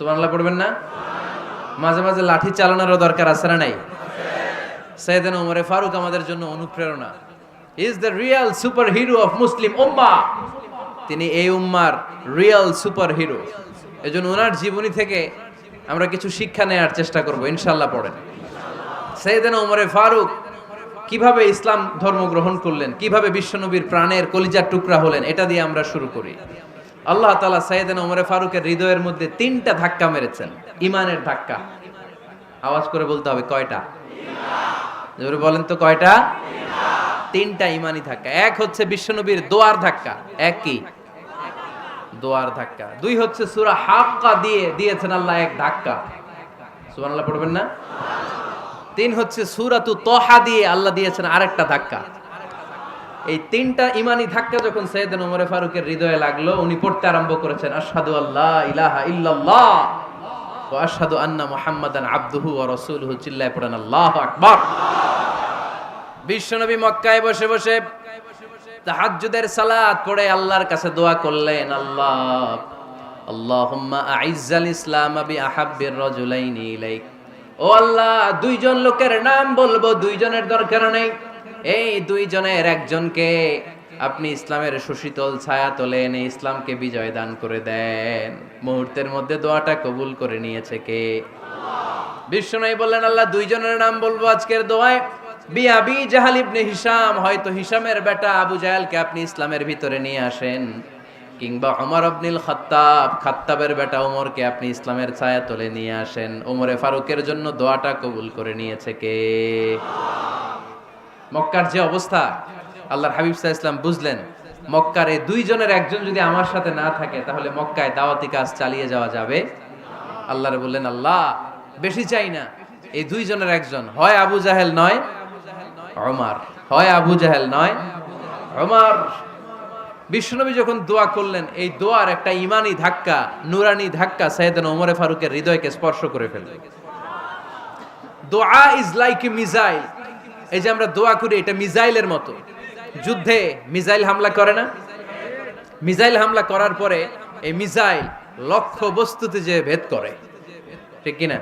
সুবহানাল্লাহ পড়বেন না? মাঝে মাঝে লাঠি চালানোরও দরকার আছে না নাই? সাইয়েদনা ওমরে ফারুক আমাদের জন্য অনুপ্রেরণা। He is the real super hero of Muslim উম্মাহ। তিনি এই উম্মার রিয়েল সুপার হিরো। এজন্য ওনার জীবনী থেকে আমরা কিছু শিক্ষা নেওয়ার চেষ্টা করব ইনশাআল্লাহ। পড়েন সাইয়েদনা ওমরে ফারুক কিভাবে ইসলাম ধর্ম গ্রহণ করলেন, কিভাবে বিশ্বনবীর প্রাণের কলিজার টুকরা হলেন, এটা দিয়ে আমরা শুরু করি। আল্লাহ তাআলা সাইয়েদনা ওমরে ফারুকের হৃদয়ের মধ্যে 3টা ধাক্কা মেরেছেন, ঈমানের ধাক্কা। আওয়াজ করে বলতে হবে কয়টা? জোরে বলেন তো কয়টা? 3টা ঈমানি ধাক্কা। এক হচ্ছে বিশ্বনবীর দোয়ার ধাক্কা। এক কি? দোয়ার ধাক্কা। 2 হচ্ছে সূরা হাক্কা দিয়ে দিয়েছেন আল্লাহ এক ধাক্কা। সুবহানাল্লাহ পড়বেন না? 3 হচ্ছে সূরাতু তাহা দিয়ে আল্লাহ দিয়েছেন আরেকটা ধাক্কা। এই 3টা ঈমানি ধাক্কা যখন সাইয়েদনা ওমর ফারুকের হৃদয়ে লাগলো, উনি পড়তে আরম্ভ করেছেন আশহাদু আল্লা ইলাহা ইল্লাল্লাহ ওয়া আশহাদু আন্না মুহাম্মাদান আবদুহু ওয়া রাসূলুহু। চিল্লায়ে পড়েন আল্লাহু আকবার। বিশ্বনবী মক্কায় বসে বসে তাহাজ্জুদের সালাত পড়ে আল্লাহর কাছে দোয়া করলেন, আল্লাহুম্মা আইজ্জাল ইসলাম বিআহাব্বির রাজুলাইনি ইলাইক। ও আল্লাহ, 2 জন লোকের নাম বলবো, 2 জনের দরকার নেই। এই 2 জনের একজনকে আপনি ইসলামের সুশীতল ছায়া তলে এনে ইসলামকে বিজয় দান করে দেন। মুহূর্তের মধ্যে দোয়াটা কবুল করে নিয়েছে কে? বিশ্বনবী বললেন, আল্লাহ 2 জনের নাম বলবো আজকের দোয়ায়। আবি জাহাল ইবনে হিশাম, হয়তো হিশামের বেটা আবু জাহেলকে আপনি ইসলামের ভিতরে নিয়ে আসেন, কিংবা ওমর ইবনুল খাত্তাব, খাত্তাবের বেটা ওমরকে আপনি ইসলামের ছায়া তলে নিয়ে আসেন। ওমরে ফারুকের জন্য দোয়াটা কবুল করে নিয়েছে কে? মক্কার যে অবস্থা, আল্লাহর হাবিব সাল্লাল্লাহু আলাইহি ওয়াসাল্লাম বুঝলেন মক্কার এই 2 জনের একজন যদি আমার সাথে না থাকে তাহলে মক্কায় দাওয়াতি কাজ চালিয়ে যাওয়া যাবে। আল্লাহরে বললেন, আল্লাহ বেশি চাই না, এই 2 জনের একজন, হয় আবু জাহেল নয় ওমর, হয় আবু জাহেল নয় ওমর। বিশ্বনবী যখন দোয়া করলেন, এই দোয়ার একটা ঈমানি ধাক্কা, নূরানি ধাক্কা সাইয়েদনা ওমরে ফারুকের হৃদয়কে স্পর্শ করে ফেলল। দোয়া ইজ লাইক এ মিসাইল। এই যে আমরা দোয়া করি, এটা মিসাইলের মতো। যুদ্ধে মিসাইল হামলা করে না? মিসাইল হামলা করার পরে এই মিসাইল লক্ষ্য বস্তুতে যে ভেদ করে, ঠিক কিনা?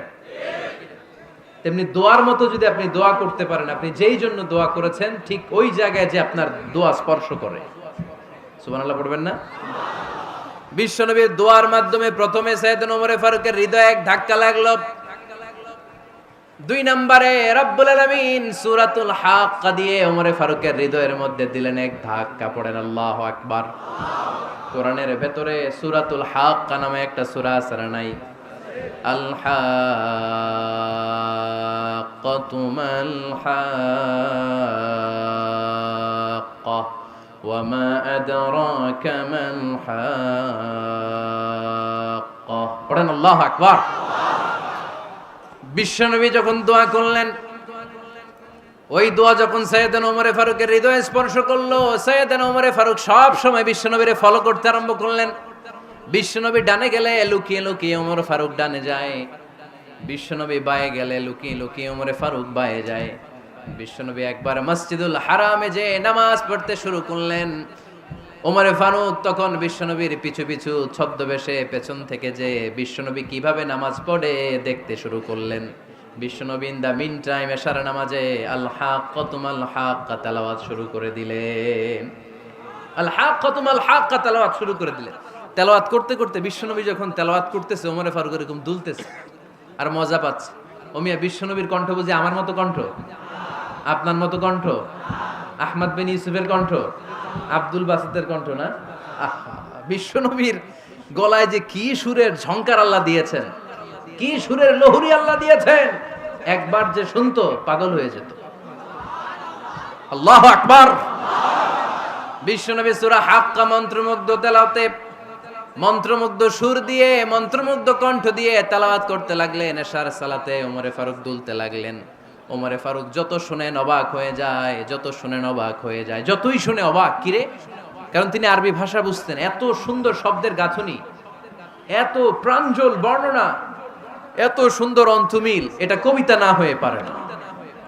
তেমনি দোয়ার মতো যদি আপনি দোয়া করতে পারেন, আপনি যেই জন্য দোয়া করেছেন ঠিক ওই জায়গায় যে আপনার দোয়া স্পর্শ করে। সুবহানাল্লাহ পড়বেন না? বিশ্বনবীর দোয়ার মাধ্যমে প্রথমে সাইয়েদনা ওমর ফারুকের হৃদয়ে এক ধাক্কা লাগলো। 2 নম্বরে রব্বুল আলামিন সূরাতুল হাক্কা দিয়ে ওমর ফারুকের হৃদয়ের মধ্যে দিলেন এক ধাক্কা। পড়েন আল্লাহু আকবার। কোরআনের ভেতরে সূরাতুল হাক্কা নামে একটা সূরা আছে না নাই? আল হাক্কাতু মাল হাক্কা ওয়া মা আদরাকা মাল হাক্কা। পড়েন আল্লাহু আকবার। বিশ্বনবী যখন দোয়া করলেন, ওই দোয়া যখন সাইয়েদনা ওমর ফারুকের হৃদয়ে স্পর্শ করলো, সাইয়েদনা ওমর ফারুক সব সময় বিশ্বনবীরে ফলো করতে আরম্ভ করলেন। বিশ্বনবী ডানে গেলে লুকিয়ে লুকিয়ে ওমর ফারুক ডানে যায়, বিশ্বনবী বায়ে গেলে লুকিয়ে লুকিয়ে ওমর ফারুক বায়ে যায়। বিশ্বনবী একবার মসজিদুল হারামে যে নামাজ পড়তে শুরু করলেন, ওমর ফারুক তখন বিশ্বনবীর পিছু পিছু ছদ্মবেশে পেছন থেকে যে বিশ্বনবী কিভাবে নামাজ পড়ে দেখতে শুরু করলেন। বিশ্বনবী ইন দা মিন টাইম এশার নামাজে আল হাক্কাতু মাল হাক্কা তেলাওয়াত শুরু করে দিলেন। আল হাক্কাতু মাল হাক্কা তেলাওয়াত শুরু করে দিলেন। তেলাওয়াত করতে করতে বিশ্বনবী যখন তেলাওয়াত করতেছে, ওমর ফারুক এরকম দুলতেছে আর মজা পাচ্ছে। ও মিয়া, বিশ্বনবীর কণ্ঠ বুঝি আমার মতো কণ্ঠ, আপনার মতো কণ্ঠ, আহমদ বিন ইউসুফের কণ্ঠ, আব্দুল বাসিতের কণ্ঠ না? বিশ্বনবীর গলায় যে কি সুরের ঝংকার আল্লাহ দিয়েছেন, কি সুরের লহরী আল্লাহ দিয়েছেন, একবার যে শুনতো পাগল হয়ে যেত। আল্লাহু আকবার। বিশ্বনবী সূরা হাক্কা মন্ত্রমুগ্ধ তেলাওয়াতে, মন্ত্রমুগ্ধ সুর দিয়ে, মন্ত্রমুগ্ধ কণ্ঠ দিয়ে তেলাওয়াত করতে লাগলেন। এশার সালাতে ওমর ফারুক দুলতে লাগলেন। ওমর ফারুক যত শুনেন অবাক হয়ে যায়, যত শুনেন অবাক হয়ে যায়, যতই শুনে অবাক। কিরে? কারণ তিনি আরবি ভাষা বুঝতেন। এত সুন্দর শব্দের গাঁথনি, এত প্রাঞ্জল বর্ণনা, এত সুন্দর অন্তমিল, এটা কবিতা না হয়ে পারে না।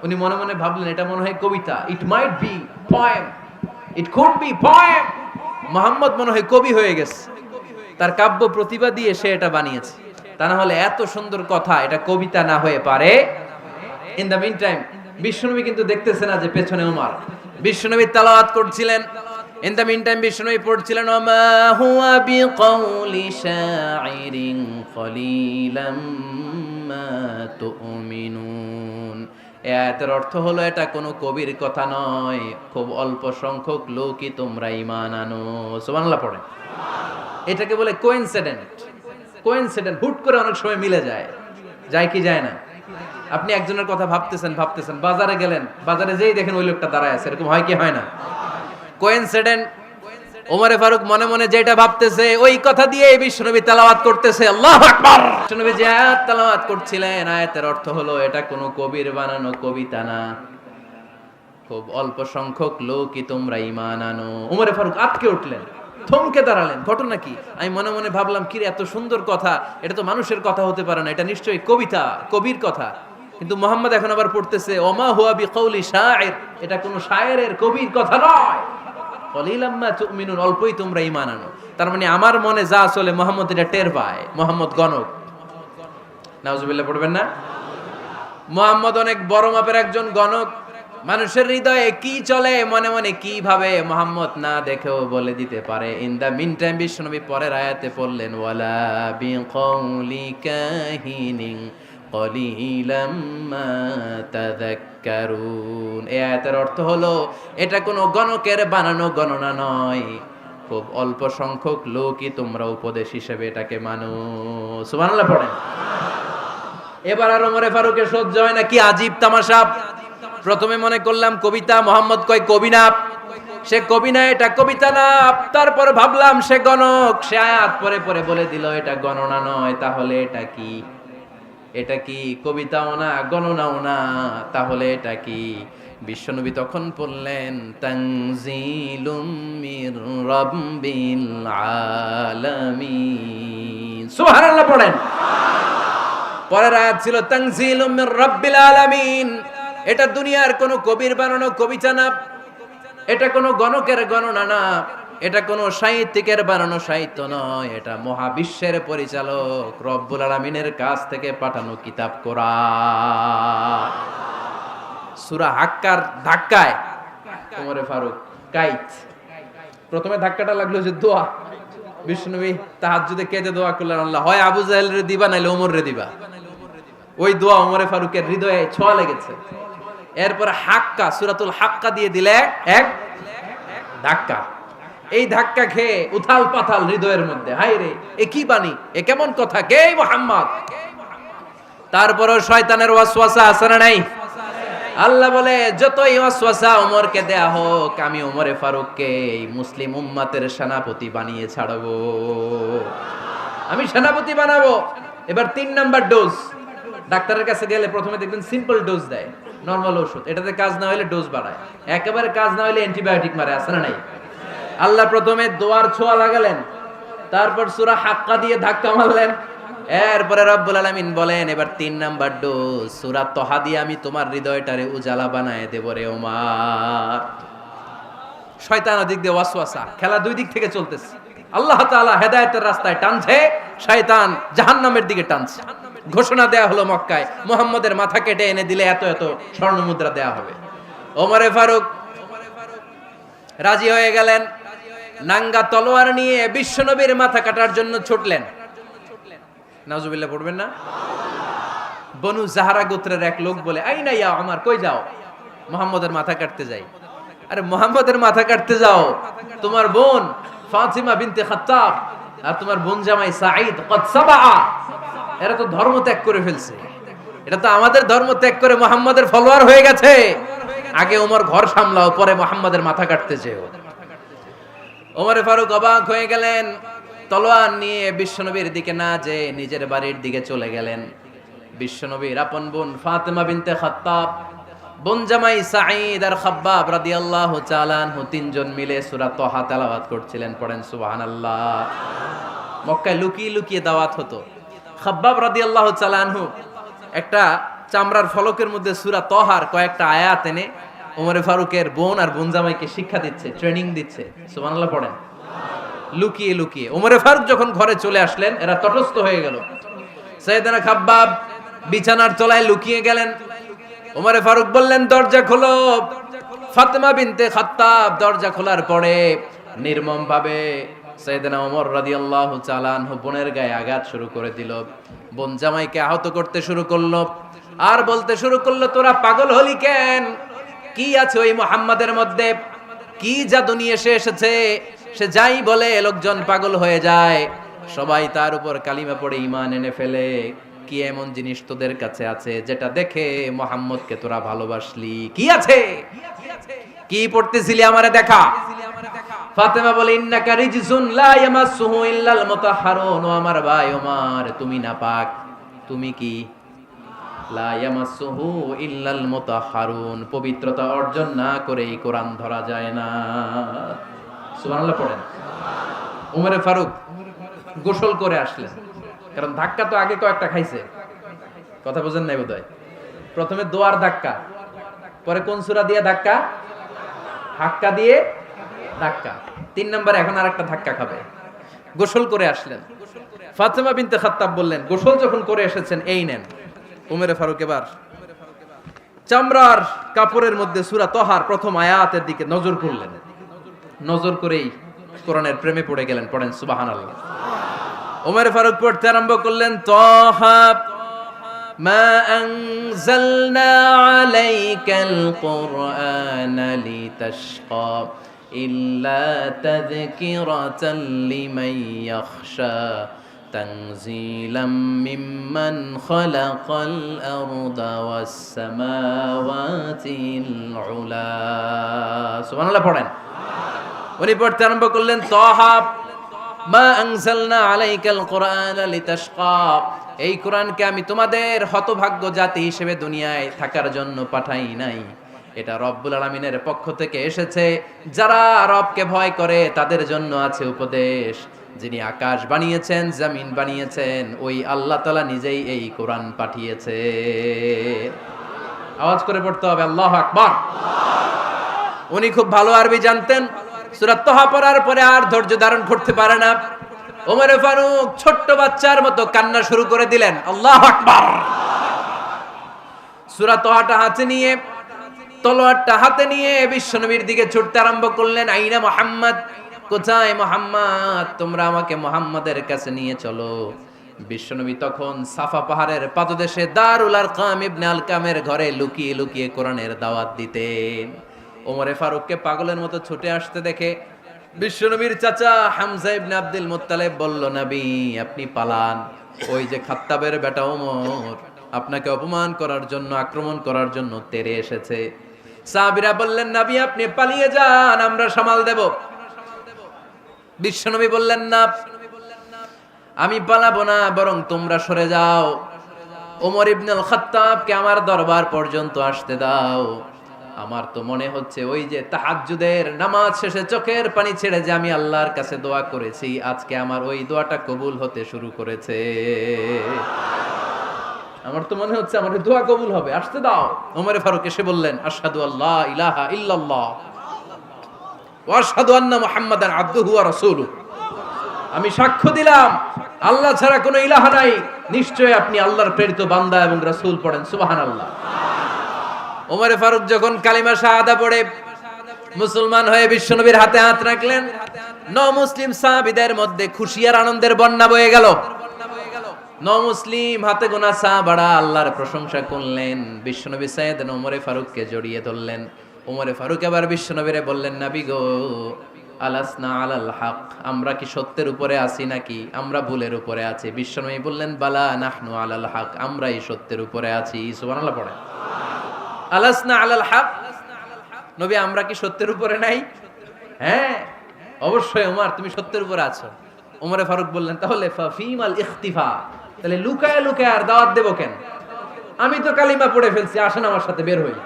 উনি মনে মনে ভাবলেন, এটা মনে হয় কবিতা। It might be poem, it could be poem. Muhammad মনে হয় কবি হয়ে গেছে, তার কাব্য প্রতিভা দিয়ে সে এটা বানিয়েছে। তা না হলে এত সুন্দর কথা এটা কবিতা না হয়ে পারে। ইন দ্য মিন টাইম বিশ্বনবী কিন্তু দেখতেছে না যে পেছনে ওমর। বিশ্বনবী তেলাওয়াত করছিলেন, ইন দ্য মিন টাইম বিশ্বনবী পড়ছিলেন ওমা হুয়া বিকাউলি শাইরিন কলিলাম মা তুমিনুন। এই আয়াতের অর্থ হলো এটা কোনো কবির কথা নয়, খুব অল্প সংখ্যক লোকই তোমরা ঈমান আনো। সুবহানাল্লাহ পড়েন। এটাকে বলে কোইন্সিডেন্ট। কোইন্সিডেন্ট হুট করে অনেক সময় মিলে যায়, যায় কি যায় না? আপনি একজনের কথা ভাবতেছেন বাজারে গেলেন, বাজারে যেই দেখেন ওই লোকটা দাঁড়ায় আছে, এরকম হয় কি হয় না? কোইন্সিডেন্ট। ওমরে ফারুক মনে মনে যেটা ভাবতেছে ওই কথা দিয়ে বিশ্বনবী তেলাওয়াত করতেছে, আল্লাহু আকবার। বিশ্বনবী যে আয়াত তেলাওয়াত করছিলেন, আয়াতের অর্থ হলো এটা কোনো কবির বানানো কবিতা না, খুব অল্প সংখ্যক লোকই তোমরা ঈমান আনো। ওমরে ফারুক আটকে উঠলেন, থমকে দাঁড়ালেন। ঘটনা কি? আমি মনে মনে ভাবলাম কি রে, এত সুন্দর কথা, এটা তো মানুষের কথা হতে পারে না, এটা নিশ্চয়ই কবিতা, কবির কথা। কিন্তু মুহাম্মদ এখন আবার পড়তেছে ওমা হুয়া বিকাউলি শাইর, এটা কোনো শায়েরের কবির কথা নয়। কলিলাম মা তুমিনুন, অল্পই তোমরা ঈমান আনো। তার মানে আমার মনে যা চলে মুহাম্মদ এটা টের পায়। মুহাম্মদ গণক। নাউজুবিল্লাহ পড়বেন না? মুহাম্মদ অনেক বড় মাপের একজন গণক। মানুষের হৃদয়ে কি চলে, মনে মনে কি ভাবে, মুহাম্মদ না দেখেও বলে দিতে পারে। ইন দা মিন টাইম বিশ্বনবী পরের আয়াতে পড়লেন ওয়ালা বিকাউলি কাহিনিন কলিলাম মা তাযাক্কারুন। এই আয়াতের অর্থ হলো এটা কোনো গণকের বানানো গণনা নয়, খুব অল্প সংখ্যক লোকই তোমরা উপদেশ হিসেবে এটাকে মানো। সুবহানাল্লাহ পড়েন। এবার আর ওমরে ফারুকের সহ্য হয় না, কি আজীব তামাশা। প্রথমে মনে করলাম কবিতা, মোহাম্মদ কয় কবি না, সে কবি না, এটা কবিতা না। তারপর ভাবলাম সে গণক, সে আয়াত পরে পরে বলে দিল এটা গণনা নয়, তাহলে এটা কি? এটা কি কবিতাও না, গণনাও না, তাহলে এটা কি? বিশ্বনবী তখন বললেন তানজিলুম মির রাব্বিল আলামিন। সুবহানাল্লাহ পড়েন। পরের আয়াত ছিল তানজিলুম মির রাব্বিল আলামিন। এটা দুনিয়ার কোনো কবির বানানো কবিতা না, এটা কোনো গণকের গণনা না, এটা কোনো সাহিত্যিকের বানানো সাহিত্য নয়, এটা মহাবিশ্বের পরিচালক রব্বুল আলামিনের কাছ থেকে পাঠানো কিতাব কোরআন। সূরা হাক্কার ধাক্কায় ওমরে ফারুক কাইত। প্রথমে ধাক্কাটা লাগলো যে দোয়া। বিশ্বনবী তাহাজ্জুদে কেঁদে দোয়া করলেন, আল্লাহ হয় আবু জাহেল রে দিবা নাইলে ওমর রে দিবা। ওই দোয়া ওমরে ফারুকের হৃদয়ে ছোঁয়া লেগেছে। এরপর হাক্কা, সূরাতুল হাক্কা দিয়ে দিলে এক ধাক্কা। এই ধাক্কা খেয়ে উথাল পাথাল হৃদয়ের মধ্যে, হায় রে এ কি বাণী, এ কেমন কথা, কে মুহাম্মদ? তারপরও শয়তানের ওয়াসওয়াসা আছে না নাই? আল্লাহ বলে যতই ওয়াসওয়াসা ওমরকে দেয়া হোক, আমি ওমরে ফারুককে এই মুসলিম উম্মতের সেনাপতি বানিয়ে ছাড়বো, আমি সেনাপতি বানাবো। এবার 3 নাম্বার ডোজ। ডাক্তারের কাছে গেলে প্রথমে দেখবেন সিম্পল ডোজ দেয়, নরমাল ওষুধ, এটাতে কাজ না হলে ডোজ বাড়ায়, একেবারে কাজ না হলে অ্যান্টিবায়োটিক মারে, আছে না নাই? আল্লাহ প্রথমে দোয়ার ছোঁয়া লাগালেন, তারপর সূরা হাক্কা দিয়ে ধাক্কা মারলেন, এরপরে রব্বুল আলামিন বলেন এবার 3 নাম্বার ডোজ সূরা তহা দিয়ে আমি তোমার হৃদয়টারে উজালা বানায় দেব রে ওমর। শয়তান ওদিক দিয়ে ওয়াসওয়াসা, খেলা দুই দিক থেকে চলতেছে। আল্লাহ তাআলা হেদায়েতের রাস্তায় টানছে, শয়তান জাহান্নামের দিকে টানছে। ঘোষণা দেয়া হলো মক্কায়, মুহাম্মদের মাথা কেটে এনে দিলে এত এত স্বর্ণ মুদ্রা দেয়া হবে। ওমরে ফারুক রাজি হয়ে গেলেন, নাঙ্গা তলোয়ার নিয়ে বিশ্বনবীর মাথা কাটার জন্য ছুটলেন। নাউজুবিল্লাহ পড়বেন না? বনু জাহরা গোত্রের এক লোক বলে, আইনা ইয়া ওমর, কই যাও? মুহাম্মদের মাথা কাটতে যাই। আরে মুহাম্মদের মাথা কাটতে যাও? তোমার বোন ফাতিমা বিনতে খাত্তাব আর তোমার বোন জামাই সাঈদ কদ সাবা, এরা তো ধর্ম ত্যাগ করে ফেলছে, এটা তো আমাদের ধর্ম ত্যাগ করে মুহাম্মদের ফলোয়ার হয়ে গেছে। আগে ওমর ঘর সামলাও, পরে মুহাম্মদের মাথা কাটতে যেও। ওমরে ফারুক অবাক হয়ে গেলেন, তলোয়ার নিয়ে বিশ্বনবীর দিকে না যে নিজের বাড়ির দিকে চলে গেলেন। বিশ্বনবীর আপন বোন ফাতিমা বিনতে খাত্তাব, বোন জামাই সাঈদ আর খাব্বাব রাদিয়াল্লাহু তাআলা আনহু, তিনজন মিলে সূরা তহা তেলাওয়াত করছিলেন। পড়েন সুবহানাল্লাহ। মক্কায় লুকিয়ে লুকিয়ে দাওয়াত হতো। খাব্বাব রাদিয়াল্লাহু তাআলা আনহু একটা চামড়ার ফলকের মধ্যে সূরা তহার কয়েকটা আয়াত এনে ওমরে ফারুকের বোন আর বোন জামাইকে শিক্ষা দিচ্ছে, ট্রেনিং দিচ্ছে। সুবহানাল্লাহ পড়েন। লুকিয়ে লুকিয়ে ওমরে ফারুক যখন ঘরে চলে আসলেন, এরা তটস্থ হয়ে গেল। সাইয়েদনা খাব্বাব বিছানার তলায় লুকিয়ে গেলেন। ওমরে ফারুক বললেন, দরজা খোলো। ফাতেমা বিনতে খাত্তাব দরজা খোলার পরে নির্মম ভাবে সাইয়েদনা ওমর রাদিয়াল্লাহু তাআলা আনহু বোনের গায়ে আঘাত শুরু করে দিল। বোন জামাইকে আহত করতে শুরু করলো আর বলতে শুরু করলো, তোরা পাগল হলি কেন? কি আছে ওই মুহাম্মাদের মধ্যে? কি জাদু নিয়ে এসেছে? সে যাই বলে লোকজন পাগল হয়ে যায়, সবাই তার উপর কালিমা পড়ে ঈমান এনে ফেলে। কি এমন জিনিস তোদের কাছে আছে যেটা দেখে মুহাম্মদকে তোরা ভালোবাসলি? কি আছে? কি পড়তেছিলি আমারে দেখা। ফাতেমা বলে, ইন্নাকা রিজসুন লা ইয়ামাসসুহু ইল্লাল মুতাহহারুন। ও আমার ভাই ওমর, তুমি নাপাক। তুমি কি? লা ইয়ামাসসুহু ইল্লাল মুতাহহারুন, পবিত্রতা অর্জন না করে এই কোরআন ধরা যায় না। সুবহানাল্লাহ পড়েন। ওমরে ফারুক গোসল করে আসলেন, কারণ ধাক্কা তো আগে কয়েকটা খাইছে। কথা বুঝেন নাই বোধহয়? প্রথমে দোয়ার ধাক্কা, পরে কোন সূরা দিয়ে ধাক্কা? হাক্কা দিয়ে ধাক্কা। 3 নম্বরে এখন আরেকটা ধাক্কা খাবে। গোসল করে আসলেন। ফাতেমা বিনতে খাত্তাব বললেন, গোসল যখন করে এসেছেন, এই নেন। ওমরে ফারুক এবার চামড়ার কাপড়ের মধ্যে সূরা তহার প্রথম আয়াতের দিকে নজর করলেন। নজর করেই কোরআনের প্রেমে পড়ে গেলেন। পড়েন সুবহানাল্লাহ। ওমরে ফারুক পড়তে আরম্ভ করলেন, তহা মা আনজালনা আলাইকাল কুরআনা লিতাশকা ইল্লা তাযকিরাতাল লিমান ইয়াখশা তানজিলাম মিম্মান খালাকাল আরদা ওয়াস সামাওয়াতিল উলা। সুবহানাল্লাহ পড়েন। উনি পড়তে আরম্ভ করলেন, তহা মা আনজালনা আলাইকাল কুরআনা লিতাশকা, এই কোরআনকে আমি তোমাদের হতভাগ্য জাতি হিসেবে দুনিয়ায় থাকার জন্য পাঠাই নাই। এটা রব্বুল আলামিনের পক্ষ থেকে এসেছে। যারা রবকে ভয় করে তাদের জন্য আছে উপদেশ। যিনি আকাশ বানিয়েছেন, জমিন বানিয়েছেন, ওই আল্লাহ তাআলা নিজেই এই কোরআন পাঠিয়েছে। আওয়াজ করে পড়তে হবে, আল্লাহু আকবার। উনি খুব ভালো আরবি জানতেন। সূরা তহা পড়ার পরে আর ধৈর্য ধারণ করতে পারে না। ওমরে ফারুক ছোট্ট বাচ্চার মতো কান্না শুরু করে দিলেন। আল্লাহু আকবার। সূরা তহাটা হাতে নিয়ে, তলোয়ারটা হাতে নিয়ে বিশ্বনবীর দিকে ছুটতে আরম্ভ করলেন। আইনা মুহাম্মদ, কোথায় মুহাম্মদ? তোমরা আমাকে মুহাম্মাদের কাছে নিয়ে চলো। বিশ্বনবী তখন সাফা পাহাড়ের পাদদেশে দারুল আরকাম ইবনে আলকামের ঘরে লুকিয়ে লুকিয়ে কোরআনের দাওয়াত দিতেন। ওমরে ফারুককে পাগলের মতো ছুটে আসতে দেখে বিশ্বনবীর চাচা হামজা ইবনে আব্দুল মুত্তালিব বলল, নবী আপনি পালান। ওই যে খাত্তাবের বেটা ওমর আপনাকে অপমান করার জন্য, আক্রমণ করার জন্য তেড়ে এসেছে। সাহাবীরা বললেন, নবী আপনি পালিয়ে যান, আমরা সামাল দেব। বিশ্বনবী বললেন, না আমি পালাবো না, বরং তোমরা সরে যাও। ওমর ইবনুল খাত্তাবকে আমার দরবার পর্যন্ত আসতে দাও। আমার তো মনে হচ্ছে ওই যে তাহাজ্জুদের নামাজ শেষে চোখের পানি ছেড়ে যে আমি আল্লাহর কাছে দোয়া করেছি, আজকে আমার ওই দোয়াটা কবুল হতে শুরু করেছে। আমার তো মনে হচ্ছে আমার দোয়া কবুল হবে, আসতে দাও। ওমরে ফারুক এসে বললেন, আশহাদু আল্লা ইলাহা ইল্লাল্লাহ ওয়া আশহাদু আন্না মুহাম্মাদান আবদুহু ওয়া রাসূলুহু, আমি সাক্ষ্য দিলাম আল্লাহ ছাড়া কোনো ইলাহ নাই, নিশ্চয় আপনি আল্লাহর প্রেরিত বান্দা এবং রাসূল। পড়েন সুবহানাল্লাহ। ওমরে ফারুক যখন কালিমা শাহাদা পড়ে মুসলমান হয়ে বিশ্বনবীর হাতে হাত রাখলেন, মুসলিম সাহাবীদের মধ্যে খুশি আর আনন্দের বন্যা বয়ে গেল। মুসলিম হাতে গোনা সাহাবারা আল্লাহর প্রশংসা করলেন। বিশ্বনবী সাইয়েদনা ওমরে ফারুককে জড়িয়ে ধরলেন। ওমরে ফারুক এবার বিশ্বনবীরে বললেন, নবী গো, আলাসনা আলাল হক, আমরা কি সত্যের উপরে আছি নাকি আমরা ভুলের উপরে আছি? বিশ্বনবী বললেন, বালা নাহনু আলাল হক, আমরাই সত্যের উপরে আছি। সুবহানাল্লাহ পড়ে। আলাসনা আলাল হক, নবী আমরা কি সত্যের উপরে নাই? হ্যাঁ অবশ্যই ওমর, তুমি সত্যের উপরে আছো। ওমরে ফারুক বললেন, তাহলে ফাফিমাল ইখতিফা, তাহলে লুকায় লুকায় আর দাওয়াত দেব কেন? আমি তো কালিমা পড়ে ফেলছি, আসেন আমার সাথে বের হই।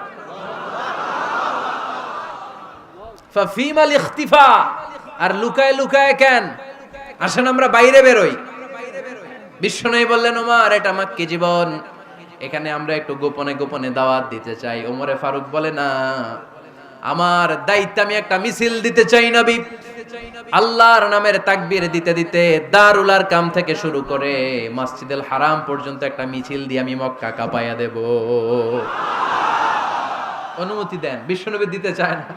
ফাফিমাল ইখতিফা, আর লুকায় লুকায় কেন? আসেন আমরা বাইরে বের হই। বিশ্বনবী বললেন, ওমর এটা মাক্কি জীবন, এখানে আমরা একটু গোপনে গোপনে দাওয়াত দিতে চাই। ওমরে ফারুক বলে, না, আমার দায়িত্ব, আমি একটা মিছিল দিতে চাই নবী। আল্লাহর নামের তাকবীর দিতে দিতে দারুল আরকাম থেকে শুরু করে মসজিদুল হারাম পর্যন্ত একটা মিছিল দিয়ে আমি মক্কা কাঁপাইয়া দেব। অনুমতি দেন, বিশ্বনবী দিতে চায় না।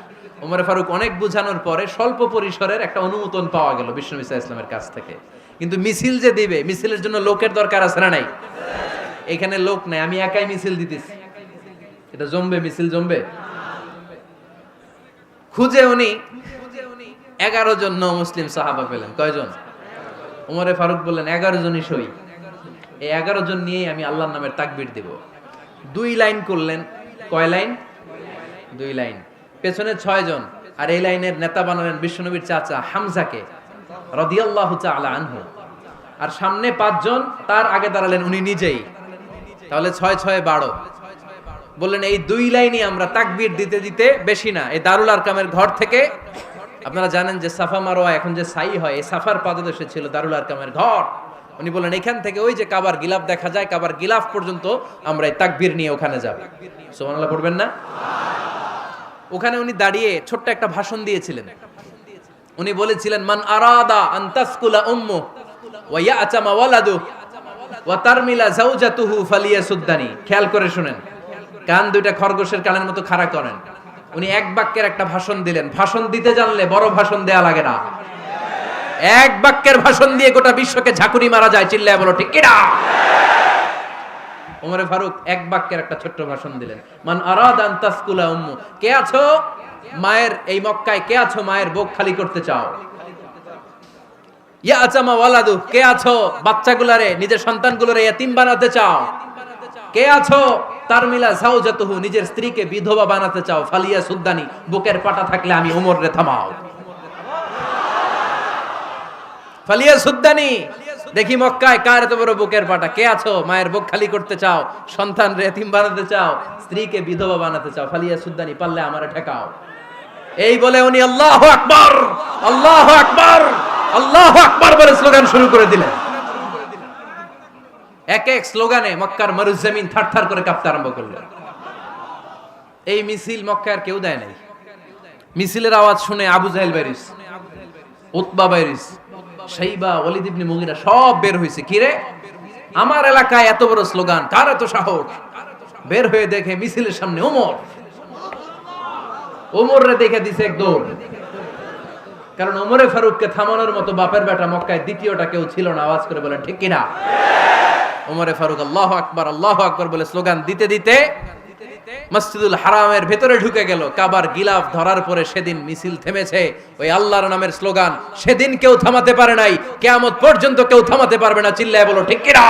ওমর ফারুক অনেক বুঝানোর পরে স্বল্প পরিসরের একটা অনুমোদন পাওয়া গেল বিশ্বনবী সাল্লাল্লাহু আলাইহি ওয়াসাল্লামের কাছ থেকে। কিন্তু মিছিল যে দিবে, মিছিলের জন্য লোকের দরকার আছে না নাই? এখানে লোক নাই, আমি একাই মিছিল দিতেছি। এটা জমবে? মিছিল জমবে? খুঁজে উনি 11 জন মুসলিম সাহাবা পেলেন। কয়জন? ওমরে ফারুক বললেন 11 জনই সই। এই 11 জন নিয়েই আমি আল্লাহর নামের তাকবীর দেব। 2 লাইন করলেন। কয় লাইন? 2 লাইন। পেছনে 6 জন, আর এই লাইনের নেতা বানালেন বিশ্বনবীর চাচা হামজাকে রাদিয়াল্লাহু তাআলা আনহু। আর সামনে 5 জন, তার আগে দাঁড়ালেন উনি নিজেই। তাহলে 6 6 12। বললেন এই 2 লাইনই আমরা তাকবীর দিতে দিতে, বেশি না, এই দারুল আরকামের ঘর থেকে, আপনারা জানেন যে সাফা মারওয়া এখন যে সাই হয়, এই সাফার পাদদেশে ছিল দারুল আরকামের ঘর। উনি বললেন এখান থেকে ওই যে কাবার গিলাফ দেখা যায়, কাবার গিলাফ পর্যন্ত আমরা এই তাকবীর নিয়ে ওখানে যাব। সুবহানাল্লাহ পড়বেন না? ওখানে উনি দাঁড়িয়ে ছোট্ট একটা ভাষণ দিয়েছিলেন। উনি বলেছিলেন মান আরাদা আন তাসকুলা উম্মু ওয়া ইয়াতামা ওয়ালাদু ওয়া তারমিলা যাওজাতুহু ফালিয়াসুদ্দানি। খেয়াল করে শুনেন, কান দুইটা খরগোশের কানের মতো খাড়া করেন। উনি এক বাক্যের একটা ভাষণ দিলেন। ভাষণ দিতে জানলে বড় ভাষণ দেয়া লাগে না। এক বাক্যের ভাষণ দিয়ে গোটা বিশ্বকে ঝাঁকুনি মারা যায়। চিল্লায় বলো ঠিক কিনা? ওমরে ফারুক এক বাক্যের একটা ছোট্ট ভাষণ দিলেন। মান আরাদা আন তাসকুলা উম্মু, কে আছো মায়ের এই মক্কায়, কে আছো মায়ের বুক খালি করতে চাও? ইয়া আচামা ওয়ালাদু, কে আছো বাচ্চাগুলারে, নিজের সন্তানগুলোরে ইয়াতিম বানাতে চাও? কে আছো তারমিলা যাওজাতুহু, নিজের স্ত্রীকে বিধবা বানাতে চাও? ফালিয়া সুদ্দানি, বুকের পাটা থাকলে আমি ওমর রে থামাও। ফালিয়া সুদ্দানি, দেখি মক্কায় কার এত বড় বুকের পাটা। কে আছো মায়ের বুক খালি করতে চাও, সন্তান রে এতিম বানাতে চাও, স্ত্রীকে বিধবা বানাতে চাও? ফালিয়া সুদ্দানি, পারলে আমারে ঠেকাও। এই বলে উনি আল্লাহু আকবার, আল্লাহু আকবার, আল্লাহু আকবার বলে স্লোগান শুরু করে দিলেন। এক এক স্লোগানে মক্কার মরুজমিন থারথার করে কাঁপতে আরম্ভ করল। এই মিছিল মক্কার কেউ দেয় নাই। মিছিলের আওয়াজ শুনে আবু জাহেল বাইরিস, উতবা বাইরিস, শাইবা, ওয়ালিদ ইবনে মুগিরা সব বের হয়েছে। কিরে, আমার এলাকায় এত বড় স্লোগান, কার এত সাহস? বের হয়ে দেখে মিছিলের সামনে ওমর। ওমর রে দেখে দিছে এক দৌড়। কারণ ওমরে ফারুককে থামানোর মতো বাপের বেটা মক্কায় দ্বিতীয়টা কেউ ছিল না। আওয়াজ করে বলেন ঠিক কিনা? ওমরে ফারুক আল্লাহু আকবার, আল্লাহু আকবার বলে স্লোগান দিতে দিতে মসজিদুল হারামের ভেতরে ঢুকে গেল। কাবার গিলাফ ধরার পরে সেদিন মিছিল থেমেছে। ওই আল্লাহর নামের স্লোগান সেদিন কেউ থামাতে পারে নাই, কিয়ামত পর্যন্ত কেউ থামাতে পারবে না। চিল্লায় বলো ঠিক কিনা?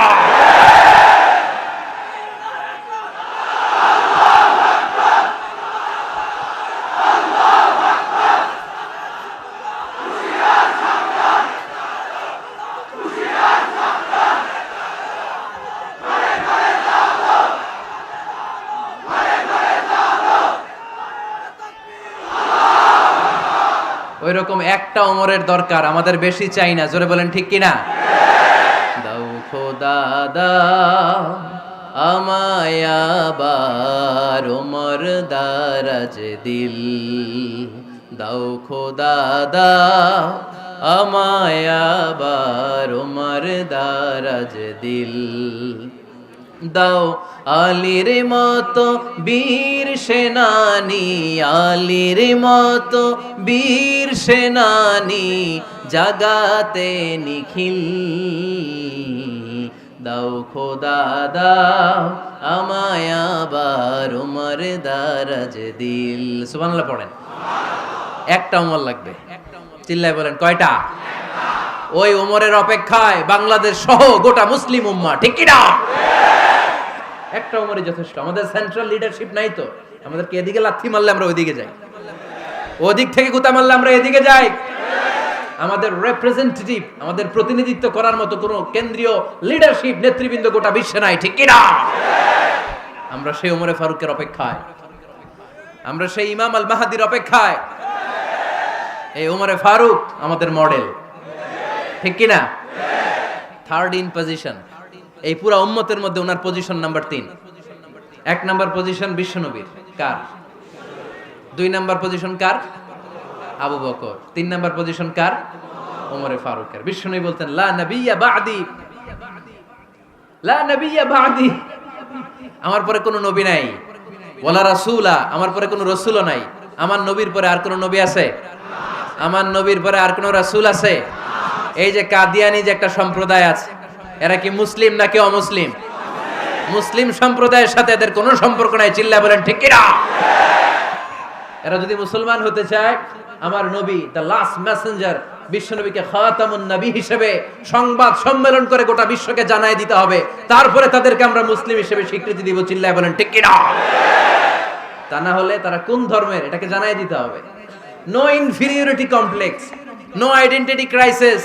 ওই রকম একটা ওমরের দরকার, আমাদের বেশি চাই না। জোরে বলেন ঠিক কিনা? দাও খোদা দাও আমায় আবার ওমর দারাজ দিল, দাও খোদা দাও আমায় আবার ওমর দারাজ দিল, দাও আলীর মতো বীর সেনানি, আলীর মতো বীর সেনানি জাগাতে নিখিল, দাও খোদা দাও আমায় আবার ওমর দারাজ দিল। সুবহানাল্লাহ পড়েন। একটা ওমর লাগবে। চিল্লায় বলেন কয়টা? ওই ওমরের অপেক্ষায় বাংলাদেশ সহ গোটা মুসলিম উম্মাহ। ঠিক কি না? একটা ওমরই যথেষ্ট। আমাদের সেন্ট্রাল লিডারশিপ নাই তো, আমাদেরকে এদিকে লাথি মারলে আমরা ওইদিকে যাই, ওদিক থেকে গুতা মারলে আমরা এদিকে যাই। আমাদের রিপ্রেজেন্টেটিভ, আমাদের প্রতিনিধিত্ব করার মতো কোনো কেন্দ্রীয় লিডারশিপ নেতৃবৃন্দ গোটা বিশ্বে নাই। ঠিক কি না? আমরা সেই ওমরে ফারুকের অপেক্ষায়, আমরা সেই ইমাম আল মাহাদির অপেক্ষায়। এই ওমরে ফারুক আমাদের মডেল। ঠিক কি না? Third in position. এই পুরা উম্মতের মধ্যে ওনার পজিশন নাম্বার 3। 1 নাম্বার পজিশন বিশ্বনবীর। কার? 2 নাম্বার পজিশন কার? আবু বকর। 3 নাম্বার পজিশন কার? ওমরে ফারুকের। বিশ্বনবী বলতেন লা নাবিয়্যা বা'দি, লা নাবিয়্যা বা'দি, আমার পরে কোনো নবী নাই। ওয়ালা রাসূলা, আমার পরে কোনো রাসূলও নাই। আমার নবীর পরে আর কোনো নবী আছে? আমার নবীর পরে আর কোনো রাসূল আছে? এই যে কাদিয়ানি যে একটা সম্প্রদায় আছে, এরা কি মুসলিম নাকি অমুসলিম? মুসলিম সম্প্রদায়ের সাথে এদের কোনো সম্পর্ক নাই। চিল্লায় বলেন ঠিক কিনা? এরা যদি মুসলমান হতে চায়, আমার নবী দ্য লাস্ট মেসেঞ্জার বিশ্বনবীকে খাতামুন নবী হিসেবে সংবাদ সম্মেলন করে গোটা বিশ্বকে জানাই দিতে হবে, তারপরে তাদেরকে আমরা মুসলিম হিসেবে স্বীকৃতি দিব। চিল্লায় বলেন ঠিক কিনা? তা না হলে তারা কোন ধর্মের এটাকে জানাই দিতে হবে। No inferiority complex, no identity crisis.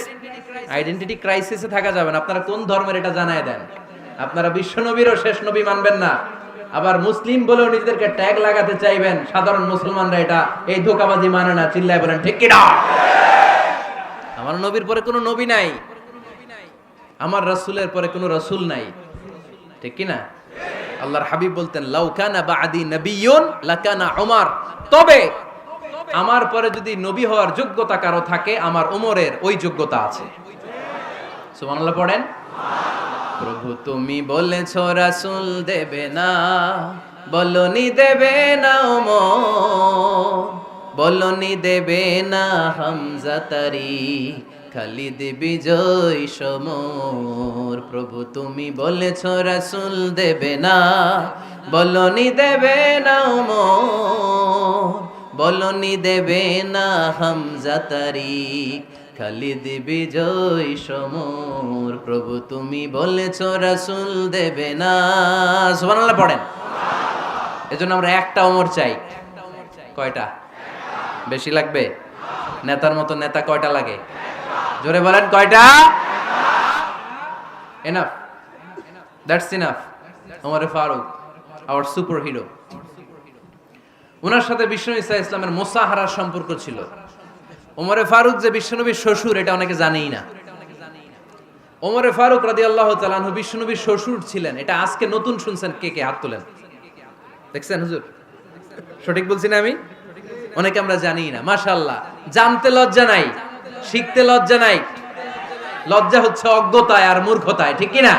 Identity ক্রাইসিসে থাকা যাবে না। আপনারা কোন ধর্মের এটা জানাই দেন। আপনারা বিশ্বনবীরও শেষ নবী মানবেন না, আবার মুসলিম বলেও নিজেদেরকে ট্যাগ লাগাতে চাইবেন। সাধারণ মুসলমানরা এটা এই ধোঁকাবাজি মানে না। চিল্লায় বলেন ঠিক কিনা? আমার নবীর পরে কোনো নবী নাই, আমার রাসূলের পরে কোনো রাসূল নাই। ঠিক কিনা? আল্লাহর হাবিব বলতেন লাউ কানা বা'দি নাবিয়্যুন লাকানা উমর, তবে আমার পরে যদি নবী হওয়ার যোগ্যতা কারো থাকে, আমার ওমরের ওই যোগ্যতা আছে। সুবহানাল্লাহ পড়েন। প্রভু তুমি বলেছো রাসূল দেবে না, বলনি দেবে না ওমর, বলনি দেবে না হামজা তারি, খালিদ বিজয় সমর। প্রভু তুমি বলেছো রাসূল দেবে না, বলনি দেবে না ওমর, বলনি দেবে না হামজা তারি, খালিদ বিজয় সমর। প্রভু তুমি বলেছো রাসূল দেবে না। সুবহানাল্লাহ পড়েন। এজন্য আমরা একটা ওমর চাই। কয়টা? বেশি লাগবে? নেতার মতো নেতা কয়টা লাগে? জোরে বলেন কয়টা? Enough, that's enough. ওমরে ফারুক আওয়ার সুপার হিরো। ওনার সাথে বিশ্বনবী সাল্লাল্লাহু আলাইহি ওয়াসাল্লামের মুসাহারার সম্পর্ক ছিল। ওমরে ফারুক যে বিশ্বনবীর শ্বশুর, এটা অনেকে জানেই না। ওমরে ফারুক রাদিয়াল্লাহু তাআলা আনহু বিশ্বনবীর শ্বশুর ছিলেন। এটা আজকে নতুন শুনছেন। কে কে হাত তোলেন? দেখছেন হুজুর? সঠিক বলছি না আমি? অনেকে আমরা জানি না। মাশাআল্লাহ, জানতে লজ্জা নাই, শিখতে লজ্জা নাই। লজ্জা হচ্ছে অজ্ঞতায় আর মূর্খতায়। ঠিক কি না?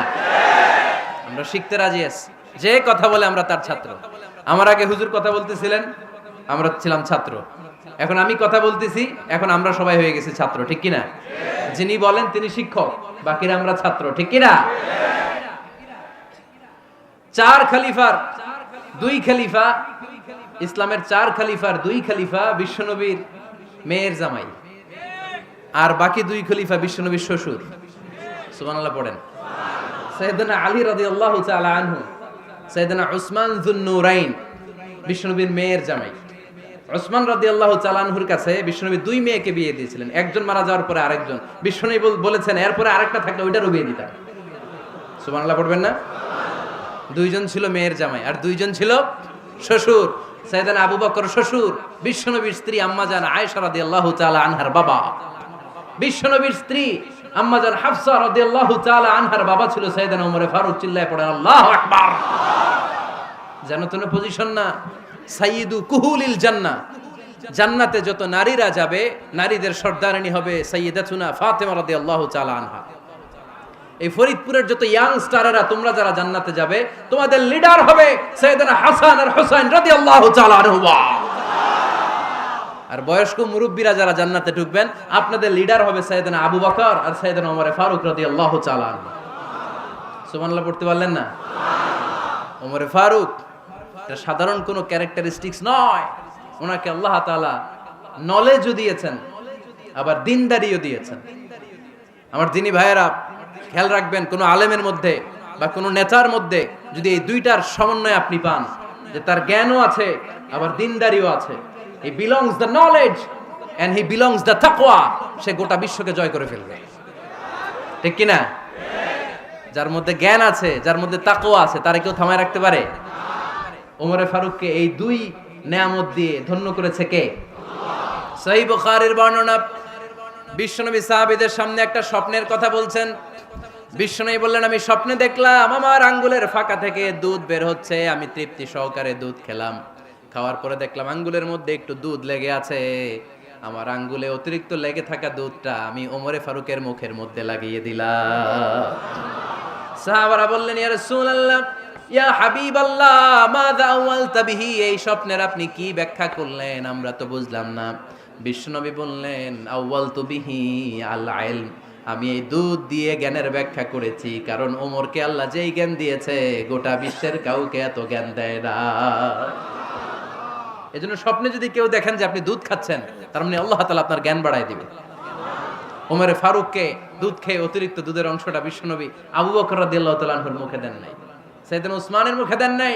আমরা শিখতে রাজি আছি। যে কথা বলে আমরা তার ছাত্র। আমার আগে হুজুর কথা বলতেছিলেন, আমরা ছিলাম ছাত্র। এখন আমি কথা বলতেছি, এখন আমরা সবাই হয়ে গেছি ছাত্র। ঠিক কি না? যিনি বলেন তিনি শিক্ষক, বাকিরা আমরা ছাত্র। ঠিক কি না? 4 খলিফার 2 খলিফা, ইসলামের 4 খলিফার 2 খলিফা বিশ্বনবীর মেয়ের জামাই, আর বাকি 2 খলিফা বিশ্বনবীর শ্বশুর। সুবহানাল্লাহ পড়েন। সাইয়েদনা আলী রাদিয়াল্লাহু তাআলা আনহু, সাইয়েদনা উসমান যুন-নূরাইন বিশ্বনবীর মেয়ের জামাই। উসমান রাদিয়াল্লাহু তাআলা আনহুর কাছে বিশ্বনবী 2 মেয়েকে বিয়ে দিয়েছিলেন। একজন মারা যাওয়ার পরে আরেকজন। বিশ্বনবী বলেছেন এরপরে আরেকটা থাকলে ওইটারও বিয়ে দিতাম। সুবহানাল্লাহ পড়বেন না? 2 জন ছিল মেয়ের জামাই আর 2 জন ছিল শ্বশুর। সাইয়েদনা আবু বকর শ্বশুর, বিশ্বনবীর স্ত্রী আম্মাজান আয়েশা রাদিয়াল্লাহু তাআলা আনহার বাবা। বিশ্বনবীর স্ত্রী আম্মাজান হাফসা রাদিয়াল্লাহু তাআলা আনহার বাবা ছিল সাইয়েদনা ওমর ফারুক। চিল্লায় পড়েন আল্লাহু আকবার। জানো তো না পজিশন না? সাইয়্যিদু কুহুলিল জান্নাহ, জান্নাতে যত নারীরা যাবে, নারীদের সর্দারিনী হবে সাইয়্যিদাতুনা ফাতেমা রাদিয়াল্লাহু তাআলা আনহা। এই ফরিদপুরের যত ইয়াং স্টারেরা তোমরা যারা জান্নাতে যাবে, তোমাদের লিডার হবে সাইয়েদনা হাসান আর হুসাইন রাদিয়াল্লাহু তাআলা আনহুমা। আর বয়স্ক মুরব্বীরা যারা জান্নাতে ঢুকবেন, আপনাদের লিডার হবে সাইয়েদনা আবু বকর আর সাইয়েদনা ওমর ফারুক রাদিয়াল্লাহু তাআলা আনহু। সুবহানাল্লাহ পড়তে পারলেন না? ওমর ফারুক এটা সাধারণ কোনো ক্যারেক্টারিস্টিক্স নয়। ওনাকে আল্লাহ তাআলা নলেজও দিয়েছেন, আবার দিনদারিও দিয়েছেন। আমার দিনী ভাইয়েরা খেয়াল রাখবেন, কোন আলেমের মধ্যে বা কোন নেতার মধ্যে যদি এই দুইটার সমন্বয় আপনি পান, যে তার জ্ঞানও আছে আবার দিনদারিও আছে, he belongs the knowledge and he belongs the তাকওয়া, সে গোটা বিশ্বকে জয় করে ফেলবে। ঠিক কি না? যার মধ্যে জ্ঞান আছে, যার মধ্যে তাকওয়া আছে, তারে কেউ থামায় রাখতে পারে? ওমরে ফারুককে এই 2 নেয়ামত দিয়ে ধন্য করেছে কে? সহিহ বুখারীর বর্ণনা। বিশ্বনবী সাহাবীদের সামনে একটা স্বপ্নের কথা বলছেন। বিশ্বনবী বললেন, আমি স্বপ্নে দেখলাম আমার আঙ্গুলের ফাঁকা থেকে দুধ বের হচ্ছে, আমি তৃপ্তি সহকারে দুধ খেলাম। খাওয়ার পরে দেখলাম আঙ্গুলের মধ্যে একটু দুধ লেগে আছে। আমার আঙ্গুলে অতিরিক্ত লেগে থাকা দুধটা আমি ওমরে ফারুকের মুখের মধ্যে লাগিয়ে দিলাম। সাহাবারা বললেন, ইয়া রাসূলুল্লাহ, ইয়া হাবিবাল্লাহ, মাযা আওয়ালতা বিহি, এই স্বপ্নের আপনি কি ব্যাখ্যা করলেন, আমরা তো বুঝলাম না। বিশ্বনবী বললেন, আওয়ালতু বিহি আল ইলম, আমি এই দুধ দিয়ে জ্ঞানের ব্যাখ্যা করেছি, কারণ ওমরকে আল্লাহ যেই জ্ঞান দিয়েছে গোটা বিশ্বের কাউকে এত জ্ঞান দেয় না। এজন্য স্বপ্নে যদি কেউ দেখেন যে আপনি দুধ খাচ্ছেন, তার মানে আল্লাহ তাআলা আপনার জ্ঞান বাড়ায় দিবে। ওমরে ফারুককে দুধ খেয়ে অতিরিক্ত দুধের অংশটা বিশ্বনবী আবু বকর রাদিয়াল্লাহু তাআলা আনহুর মুখে দেন নাই, সাইয়েদনা উসমানের মুখে দেন নাই,